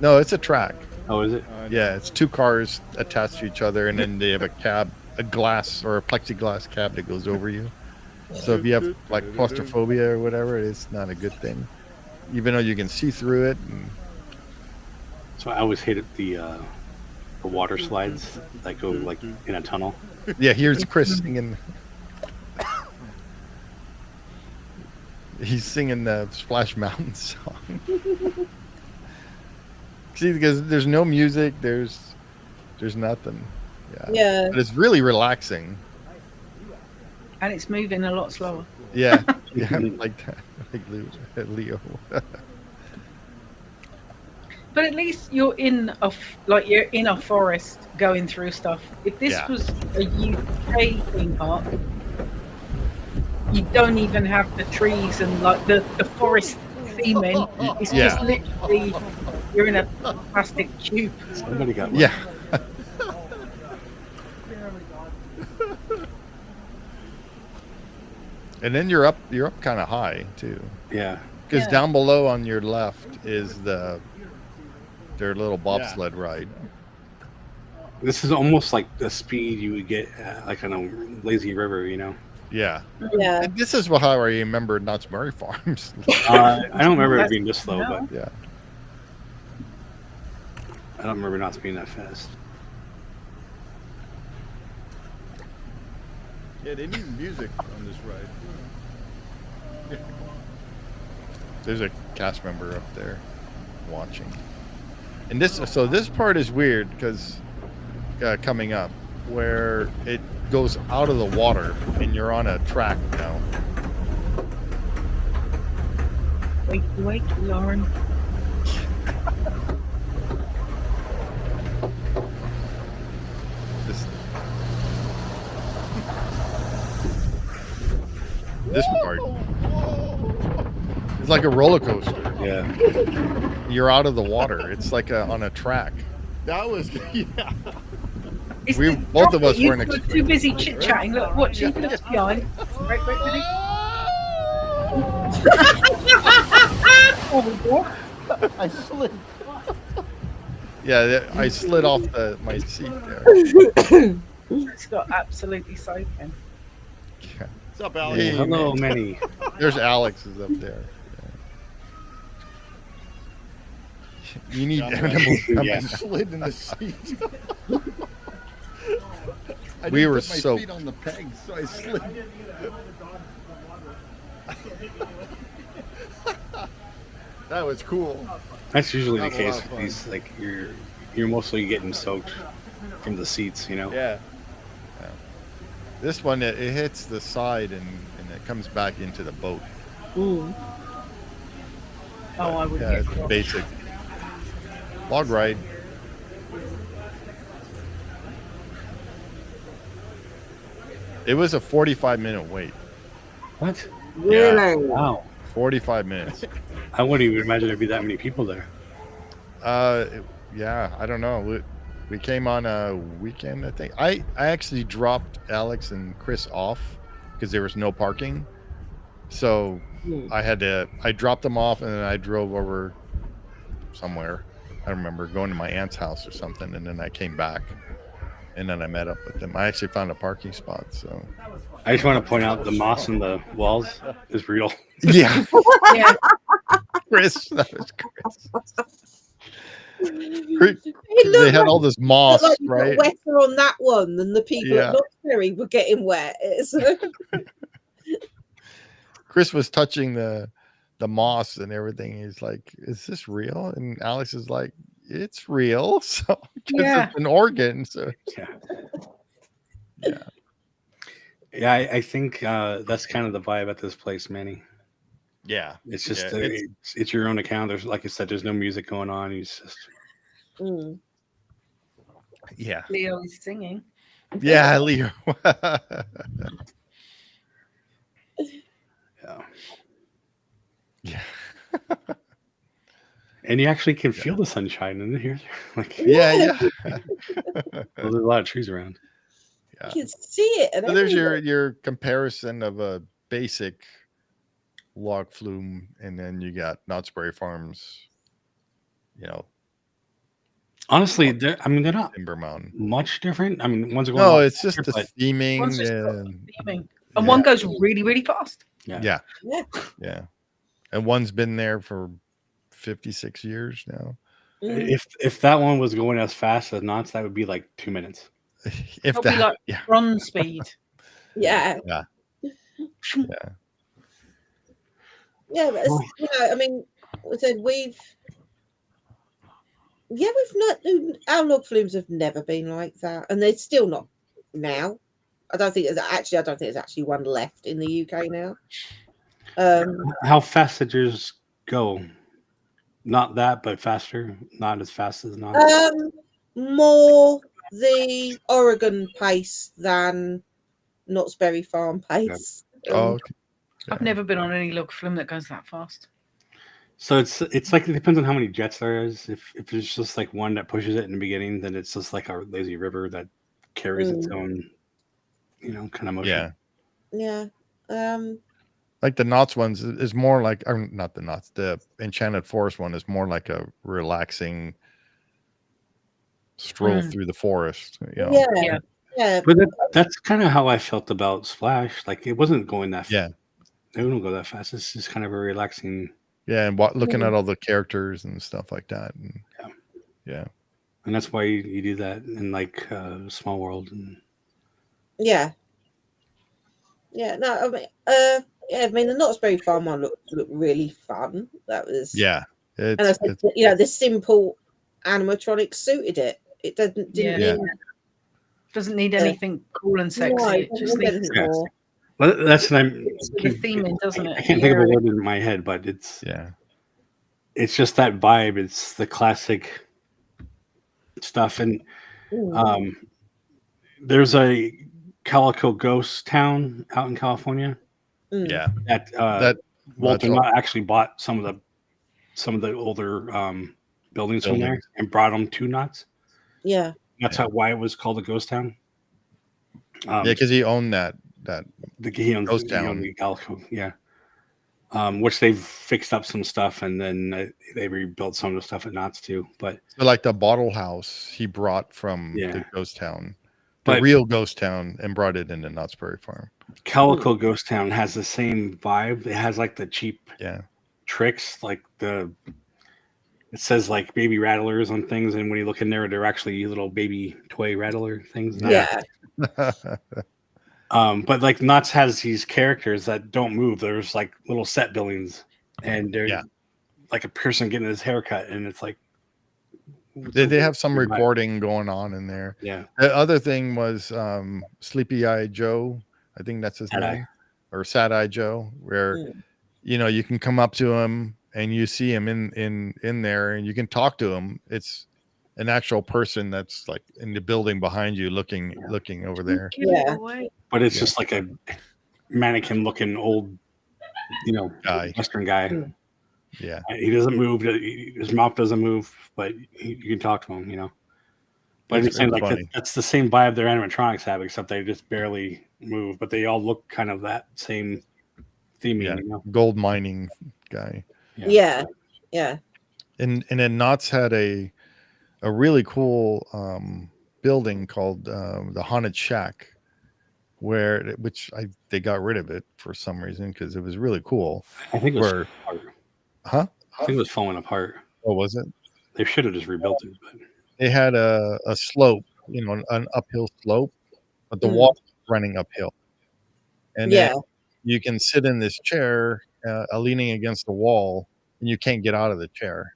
No, it's a track. Oh, is it? Yeah, it's two cars attached to each other, and then they have a cab, a glass or a plexiglass cab that goes over you. So if you have like claustrophobia or whatever, it's not a good thing, even though you can see through it. And... So I always hated the water slides that go like in a tunnel. Yeah, here's Chris singing. He's singing the Splash Mountain song. See, because there's no music, there's nothing. Yeah. Yeah. But it's really relaxing. And it's moving a lot slower. Yeah, yeah, like that, like Leo. But at least you're in a forest going through stuff. If this was a UK theme park, you don't even have the trees and like the forest theming. It's just literally you're in a plastic tube. Somebody got yeah. And then you're up kind of high too. Yeah. Because down below on your left is their little bobsled ride. This is almost like the speed you would get like on a lazy river, you know. Yeah. And this is how I remember Knott's Berry Farms. I don't remember it being this slow, but yeah. I don't remember Knott's being that fast. Yeah, they need music on this ride. There's a cast member up there watching. And this part is weird because coming up where it goes out of the water and you're on a track now. Wait, Lauren. This part. It's like a roller coaster. Yeah. You're out of the water. It's like on a track. That was Both of us weren't expecting. Too busy chit chatting. Look, watching. Look behind. Right, ready? I slid. Yeah, I slid off my seat there. It's got absolutely soaking. Yeah. What's up, Alex? Hey, hello, Manny. There's Alex is up there. Yeah. You need animals coming. I slid in the seat. We were put my soaked. feet on the pegs, so I slid. That was cool. That's usually the That was a case lot of with these. Like you're mostly getting soaked from the seats, you know. Yeah. This one it hits the side and it comes back into the boat. Ooh. I would. Yeah, it's basic log ride. It was a 45-minute wait. What? Really? Wow. 45 minutes. I wouldn't even imagine there'd be that many people there. Yeah, I don't know. We came on a weekend, I think. I actually dropped Alex and Chris off because there was no parking. So I dropped them off and then I drove over somewhere. I remember going to my aunt's house or something, and then I came back and then I met up with them. I actually found a parking spot. So I just want to point out the moss on the walls is real. yeah. Yeah. Chris, that was Chris. They had all this moss, like right? Wetter on that one than the people at Knott's were getting wet. Chris was touching the moss and everything. He's like, "Is this real?" And Alex is like, "It's real." So it's an organ. So yeah. I think that's kind of the vibe at this place, Manny. Yeah, it's just it's your own account. There's, like I said, there's no music going on. He's just Leo is singing. Yeah, Leo. Yeah. And you actually can feel the sunshine in here. Like yeah. There's a lot of trees around. Yeah. You can see it. So there's your comparison of a basic log flume, and then you got Knott's Berry Farms. You know, honestly, they're not Timber Mountain much different. I mean, one's going. No, it's just the theming, and one goes really, really fast. Yeah. And one's been there for 56 years now. If that one was going as fast as Knott's, that would be like 2 minutes. If that, be like run speed. Yeah, but I mean, we've not. Our log flumes have never been like that, and they're still not now. I don't think there's actually one left in the UK now. How fast did yours go? Not that, but faster. Not as fast as not. More the Oregon pace than Knott's Berry Farm pace. Okay. I've never been on any log flume that goes that fast. So it's like it depends on how many jets there is. If it's just like one that pushes it in the beginning, then it's just like a lazy river that carries its own, kind of motion. Yeah. Like the Knotts ones is more like, or not the Knotts, the Enchanted Forest one is more like a relaxing stroll through the forest. Yeah. But that's kind of how I felt about Splash. Like it wasn't going that fast. Yeah. It wouldn't go that fast. It's just kind of a relaxing. Yeah, and looking at all the characters and stuff like that. And yeah. And that's why you do that in like Small World. And Yeah. No, I mean, the Knott's Berry Farm one looked really fun. That was and I said, the simple animatronics suited it. It didn't doesn't need anything cool and sexy. No, it just needs more. Well, that's what I'm. The theming, doesn't it? I can't think of a word in my head, but it's just that vibe. It's the classic stuff, and there's a Calico ghost town out in California. That Walter Knott actually bought some of the older buildings from there and brought them to Knott's. Yeah, that's why it was called a ghost town. Because he owned that he owns ghost town. He owned the Calico, which they've fixed up some stuff and then they rebuilt some of the stuff at Knott's too. But so like the bottle house he brought from the ghost town. The real ghost town, and brought it into Knott's Berry Farm. Calico Ghost Town has the same vibe. It has like the cheap tricks, like it says like baby rattlers on things, and when you look in there, they're actually little baby toy rattler things. But like Knott's has these characters that don't move. There's like little set buildings, and they're like a person getting his haircut, and it's like. They have some recording going on in there. Yeah. The other thing was Sleepy Eye Joe. I think that's his name. Or Sad Eye Joe, where you can come up to him and you see him in there and you can talk to him. It's an actual person that's like in the building behind you looking over there. Yeah. But it's just like a mannequin looking old guy. Western guy. Yeah, he doesn't move. His mouth doesn't move, but you can talk to him, But it's like that's the same vibe their animatronics have, except they just barely move. But they all look kind of that same theming. Gold mining guy. Yeah. And then Knott's had a really cool building called the Haunted Shack, which they got rid of it for some reason because it was really cool. I think it was. Huh? I think it was falling apart. Oh, was it? They should have just rebuilt it. But they had a slope, an uphill slope, but the wall was running uphill. And you can sit in this chair, leaning against the wall, and you can't get out of the chair.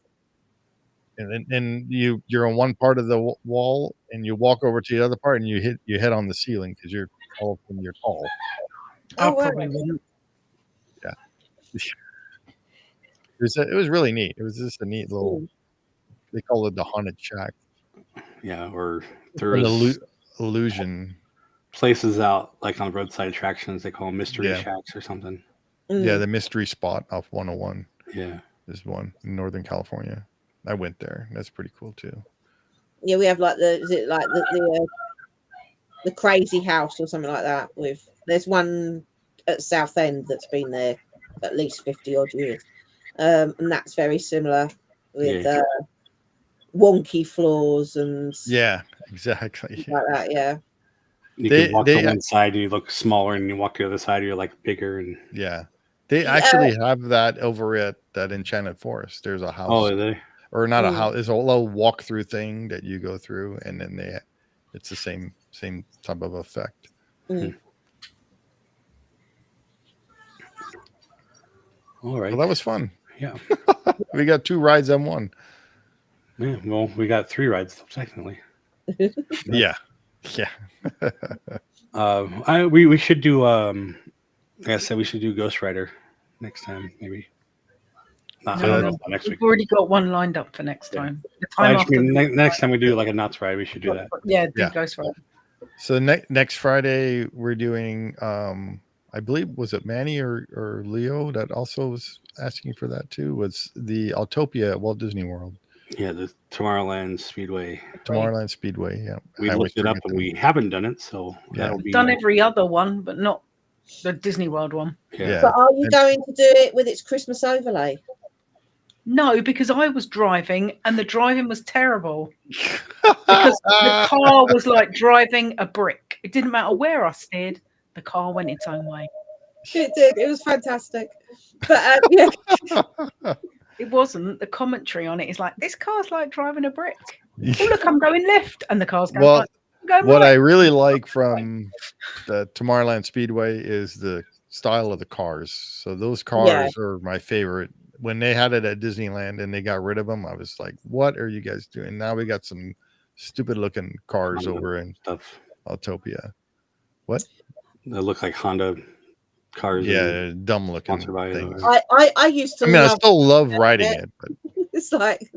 And you're on one part of the wall, and you walk over to the other part, and you hit your head on the ceiling because you're tall. I probably wouldn't. Yeah. It was really neat. It was just a neat little. They call it the Haunted Shack. Yeah, or there's illusion places out like on roadside attractions. They call them mystery shacks or something. Yeah, the mystery spot off 101. Yeah, there's one in Northern California. I went there. That's pretty cool too. Yeah, we have like the crazy house or something like that. There's one at South End that's been there at least 50 odd years. And that's very similar with wonky floors and exactly like that. Yeah, you can walk to one side and you look smaller, and you walk to the other side, you're like bigger. And they actually have that over at that Enchanted Forest. There's a house. Oh, are they? Or not a house. It's a little walk-through thing that you go through, and then it's the same type of effect. All right. Well, that was fun. Yeah. We got 2 rides on one. Yeah, well, we got 3 rides technically. Yeah. We should do. Like I said, we should do Ghost Rider next time, maybe. No, next week. We've already got one lined up for next time. The time after next time we do like a Knott's ride, we should do that. Yeah, Ghost Rider. So next Friday we're doing. I believe was it Manny or Leo that also was asking for that too. Was the Autopia at Walt Disney World? Yeah, the Tomorrowland Speedway. Tomorrowland Speedway. Yeah, we looked it up and we haven't done it, so that'll be done every other one, but not the Disney World one. Yeah. But are you going to do it with its Christmas overlay? No, because I was driving and the driving was terrible. Because the car was like driving a brick. It didn't matter where I steered, the car went its own way. It did. It was fantastic. But yeah. It wasn't. The commentary on it is like, this car's like driving a brick. Oh, look, I'm going left. And the car's going right. What I really like from the Tomorrowland Speedway is the style of the cars. So those cars are my favorite. When they had it at Disneyland and they got rid of them, I was like, what are you guys doing? Now we got some stupid looking cars over in Autopia. What? They look like Honda cars. Yeah, dumb looking things. I used to I still love riding it. But... It's like,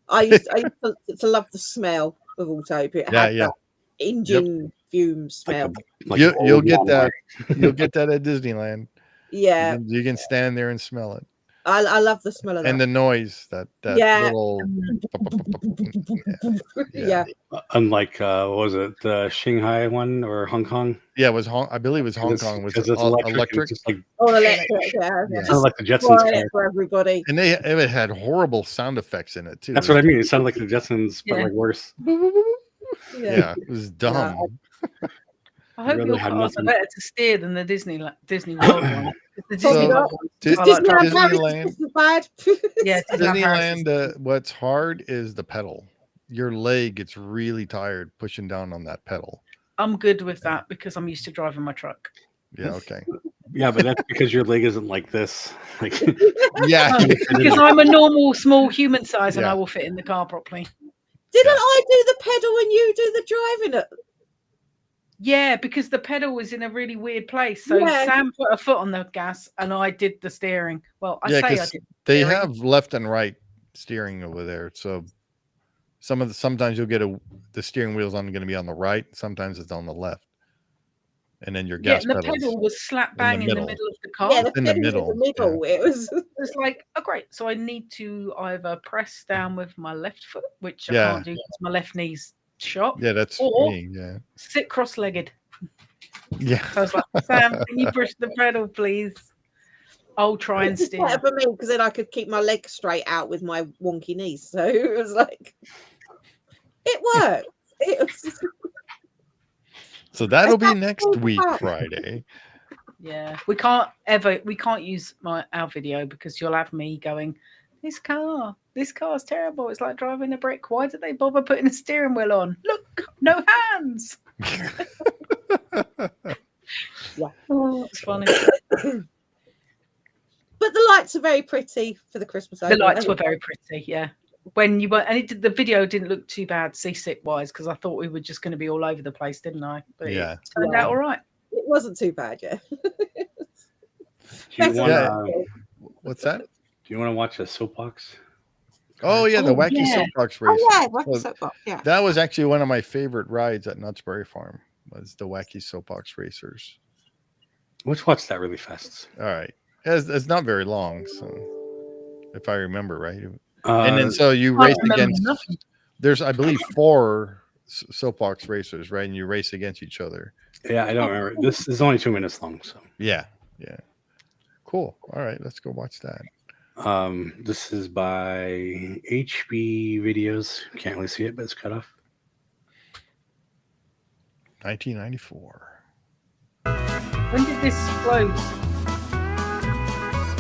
I used to love the smell of Autopia. It had that engine fume smell. You'll get that. You'll get that at Disneyland. Yeah. You can stand there and smell it. I love the smell of that. And the noise, that little... Yeah. Unlike, what was it, the Shanghai one or Hong Kong? Yeah, it was I believe it was Hong Kong. Was it electric? It's like, electric, It sounded like the Jetsons. For everybody. And it had horrible sound effects in it, too. That's what I mean. It sounded like the Jetsons, but like worse. Yeah, it was dumb. I hope your cars are better to steer than the Disney World one. The Disneyland, what's hard is the pedal. Your leg gets really tired pushing down on that pedal. I'm good with that because I'm used to driving my truck. Yeah, okay. Yeah, but that's because your leg isn't like this. Like, yeah, because I'm a normal small human size and I will fit in the car properly. Didn't I do the pedal and you do the driving? Yeah, because the pedal was in a really weird place. So Sam put a foot on the gas and I did the steering. Well, I did. They have left and right steering over there. So sometimes you'll get the steering wheel's going to be on the right. Sometimes it's on the left. And then your gas pedal. The pedal was slap bang in the middle of the car. Yeah, in the middle. Yeah. It was like, oh great. So I need to either press down with my left foot, which I can't do because my left knee's shot. Yeah, that's or me. Yeah. Sit cross-legged. Yeah. So I was like, Sam, can you push the pedal, please? I'll try and steer. Better for me because then I could keep my legs straight out with my wonky knees. So it was like, it worked. So that'll be next week, Friday. Yeah, we can't use our video because you'll have me going, this car's terrible. It's like driving a brick. Why did they bother putting a steering wheel on? Look, no hands. Yeah, it's funny. But the lights are very pretty for the Christmas. The lights were very pretty. Yeah. When you were, and the video didn't look too bad seasick wise because I thought we were just going to be all over the place, didn't I? But it turned out all right. It wasn't too bad, yeah. What's that? Do you want to watch a soapbox? Oh yeah, the wacky soapbox race. Oh yeah, wacky soapbox. Yeah, that was actually one of my favorite rides at Knott's Berry Farm. Was the wacky soapbox racers. Let's watch that really fast. All right, it's not very long, so if I remember right. And then so you race against. There's I believe 4 soapbox racers, right? And you race against each other. Yeah, I don't remember. This is only 2 minutes long, so yeah. Cool. All right, let's go watch that. This is by HB Videos. Can't really see it, but it's cut off. 1994. When did this close?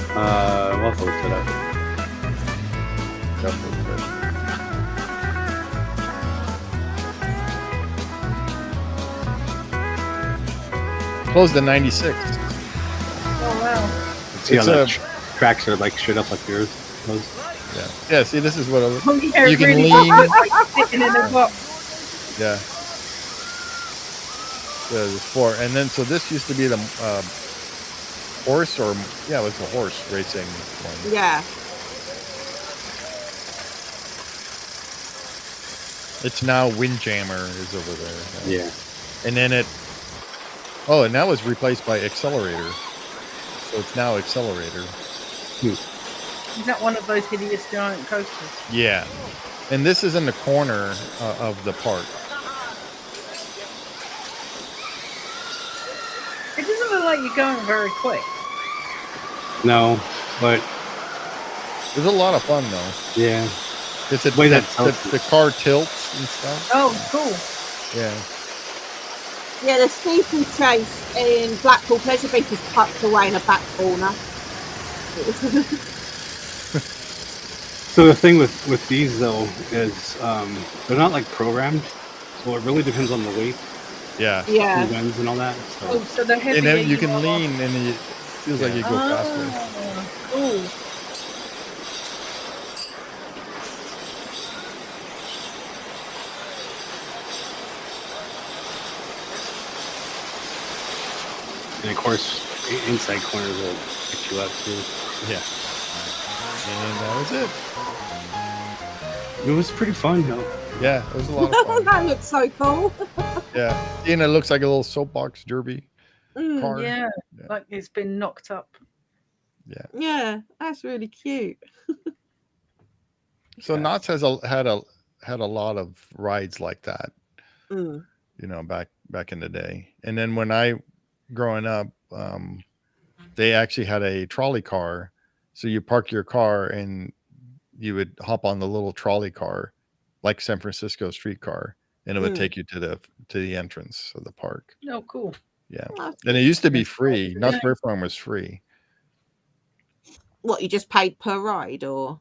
We'll have to look it up. Closed in 96. Oh wow. See how that tracks are like straight up like yours. Yeah. See, this is what you can really lean. like sitting in a box. Yeah. the sport. And then so this used to be the horse, or it was the horse racing one. Yeah. It's now Windjammer is over there. Yeah. And then and that was replaced by Accelerator. So it's now Accelerator. Is that one of those hideous giant coasters? Yeah. And this is in the corner of the park. It doesn't look like you're going very quick. No, but It was a lot of fun though. yeah. It's the car tilts and stuff. Oh, cool. Yeah. Yeah, the steeplechase in Blackpool Pleasure Beach is tucked away in a back corner. So the thing with these though is they're not like programmed, so it really depends on the weight, Yeah. Yeah. the winds and all that. So they're heavy. And then you can lean and it feels like you go faster. Cool. And of course, inside corners will pick you up too. Yeah. And that was it. It was pretty fun though. Yeah, it was a lot of fun. That looks so cool. Yeah. And it looks like a little soapbox derby car. Yeah, like it's been knocked up. Yeah. Yeah, that's really cute. So Knott's had a lot of rides like that. Mm. You know, back in the day. And then when I growing up, they actually had a trolley car. So you park your car and you would hop on the little trolley car, like San Francisco streetcar, and it would take you to the entrance of the park. Oh, cool. Yeah. And it used to be free. Knott's Berry Farm was free. What, you just paid per ride, or?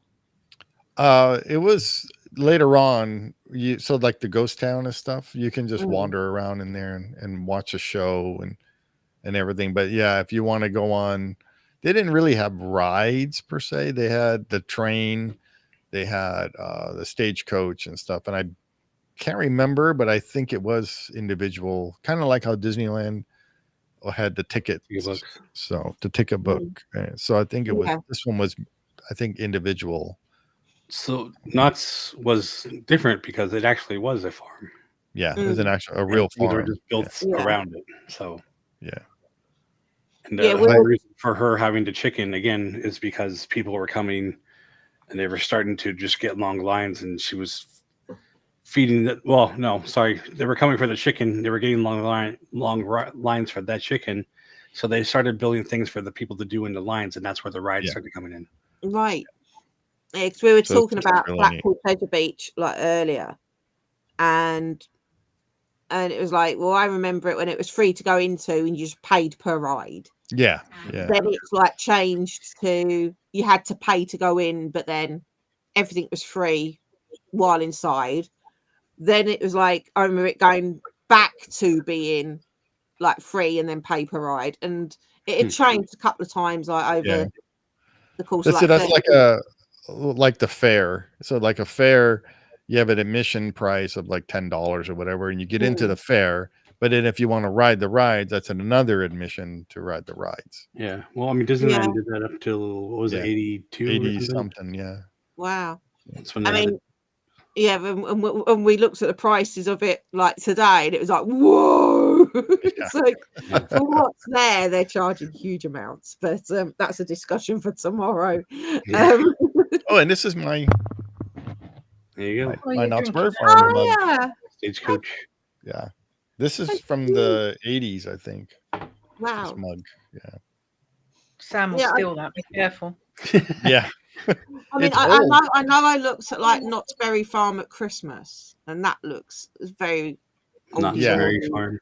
It was later on. So like the ghost town and stuff, you can just wander around in there and watch a show and everything. But yeah, if you want to go on, they didn't really have rides per se. They had the train, they had the stagecoach and stuff. And I can't remember, but I think it was individual, kind of like how Disneyland had the ticket. So the ticket book. So I think it was, this one was, I think, individual. So Knott's was different because it actually was a farm. Yeah, it was a real farm. They were just built around it. So yeah. And the whole reason for her having the chicken again is because people were coming and they were starting to just get long lines, and she was feeding that. Well, no, sorry, they were coming for the chicken. They were getting long lines for that chicken, so they started building things for the people to do in the lines, and that's where the rides started coming in. Right. Yeah, because we were talking about Blackpool Pleasure Beach like earlier, and it was like, well, I remember it when it was free to go into and you just paid per ride. Yeah, yeah. Then it's like changed to you had to pay to go in, but then everything was free while inside. Then it was like, I remember it going back to being like free and then pay per ride, and it had changed a couple of times like over the course. That's like the fair. So like a fair, you have an admission price of like $10 or whatever, and you get into the fair. But then if you want to ride the rides, that's another admission to ride the rides. Yeah. Well, I mean, Disneyland did that up till, what was it, 82? 80 something, yeah. Wow. That's when and we looked at the prices of it like today, and it was like, whoa. It's like, for what's there, they're charging huge amounts. But that's a discussion for tomorrow. Oh, and this is my... There you go. My Knott's Berry Farm. Oh, yeah. Stagecoach. Yeah. This is from the 80s, I think. Wow. This mug. Yeah. Sam will steal that. Be careful. Yeah. I mean, I know I looked at like Knott's Berry Farm at Christmas, and that looks very Knott's Berry Farm.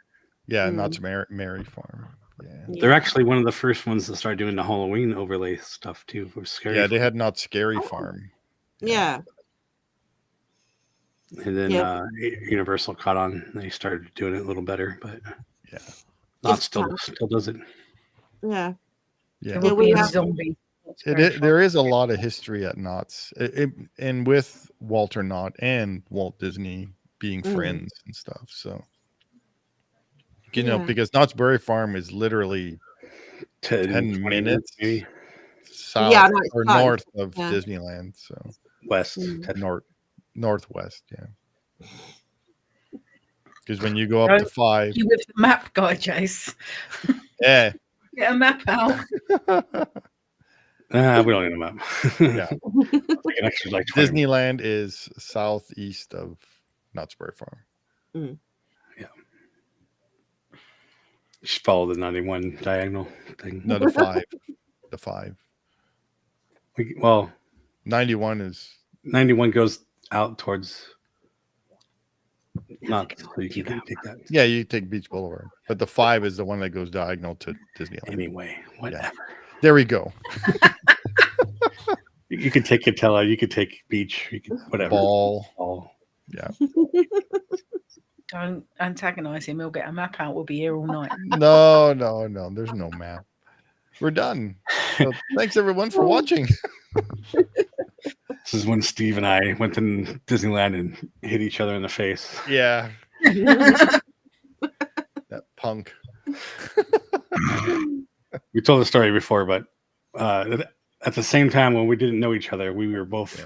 Yeah, Knott's Berry Farm. Yeah. They're actually one of the first ones to start doing the Halloween overlay stuff too. For Scary Farm. They had Knott's Scary Farm. Yeah. And then Universal caught on. They started doing it a little better, but Knott still does it. Yeah. Yeah. We have zombie. There is a lot of history at Knott's, and with Walter Knott and Walt Disney being friends and stuff. So You know, because Knott's Berry Farm is literally 10 minutes maybe. south or north of Disneyland. So west, northwest, yeah. Because when you go up to 5, you with the map guy, Chase. Yeah. Get a map out. We don't need a map. Yeah. Actually, like Disneyland is southeast of Knott's Berry Farm. Yeah. Just follow the 91 diagonal thing. No, the 5. The 5. Well, 91 goes out towards not so you can take that. Yeah, you take Beach Boulevard. But the 5 is the one that goes diagonal to Disneyland. Anyway, whatever. Yeah. There we go. You could take Catella, you could take Beach, you could whatever. Ball. Yeah. Don't antagonize him. He'll get a map out. We'll be here all night. No. There's no map. We're done. So thanks everyone for watching. This is when Steve and I went to Disneyland and hit each other in the face. Yeah. That punk. We told the story before, but at the same time when we didn't know each other, we were both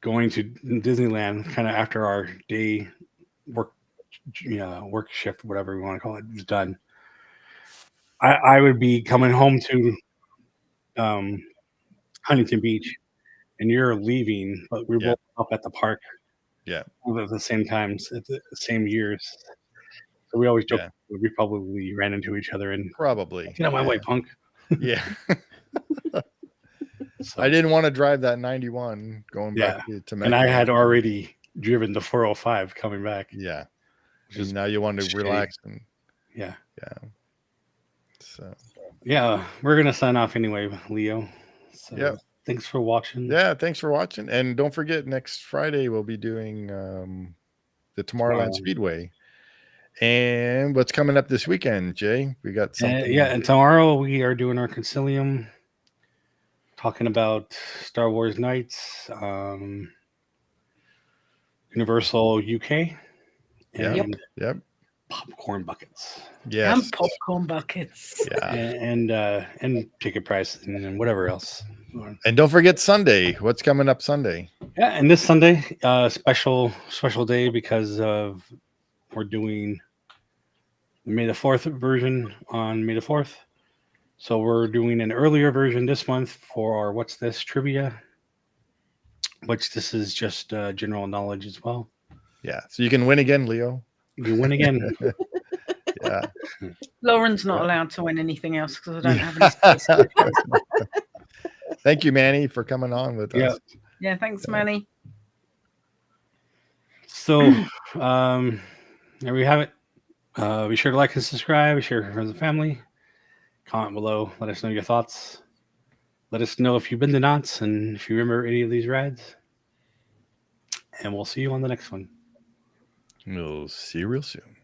going to Disneyland kind of after our day work shift, whatever we want to call it, was done. I would be coming home to Huntington Beach, and you're leaving, but we're both up at the park. Yeah. At the same times, at the same years. So we always joke we probably ran into each other and probably. Get out my way, punk. Yeah. So, I didn't want to drive that 91 going back to Mexico. And I had already driven the 405 coming back. Yeah. Just now you want to relax and yeah. So we're gonna sign off anyway, Leo. So thanks for watching. Yeah, thanks for watching. And don't forget, next Friday we'll be doing the Tomorrowland Speedway. And what's coming up this weekend, Jay? We got something. And tomorrow we are doing our Concilium, talking about Star Wars Nights, Universal UK, and popcorn buckets. Yes. And popcorn buckets. Yeah. And ticket price and whatever else. And don't forget Sunday. What's coming up Sunday? Yeah, and this Sunday, special day because of we're doing the May the 4th version on May the 4th. So we're doing an earlier version this month for our What's This trivia, which this is just general knowledge as well. Yeah. So you can win again, Leo. You win again. Yeah. Lauren's not allowed to win anything else because I don't have any space. Thank you, Manny, for coming on with us. Yeah, thanks, Manny. So there we have it. Be sure to like and subscribe. Share with friends and family. Comment below. Let us know your thoughts. Let us know if you've been to Knott's and if you remember any of these rides. And we'll see you on the next one. We'll see you real soon.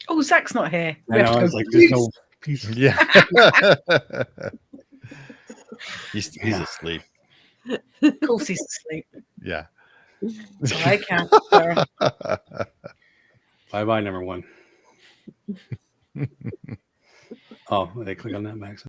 Oh, Zach's not here. I know. I was like, there's no peace. Yeah. He's asleep. Of course he's asleep. Yeah. I can't. Bye-bye, number 1. Oh, they click on that, Max.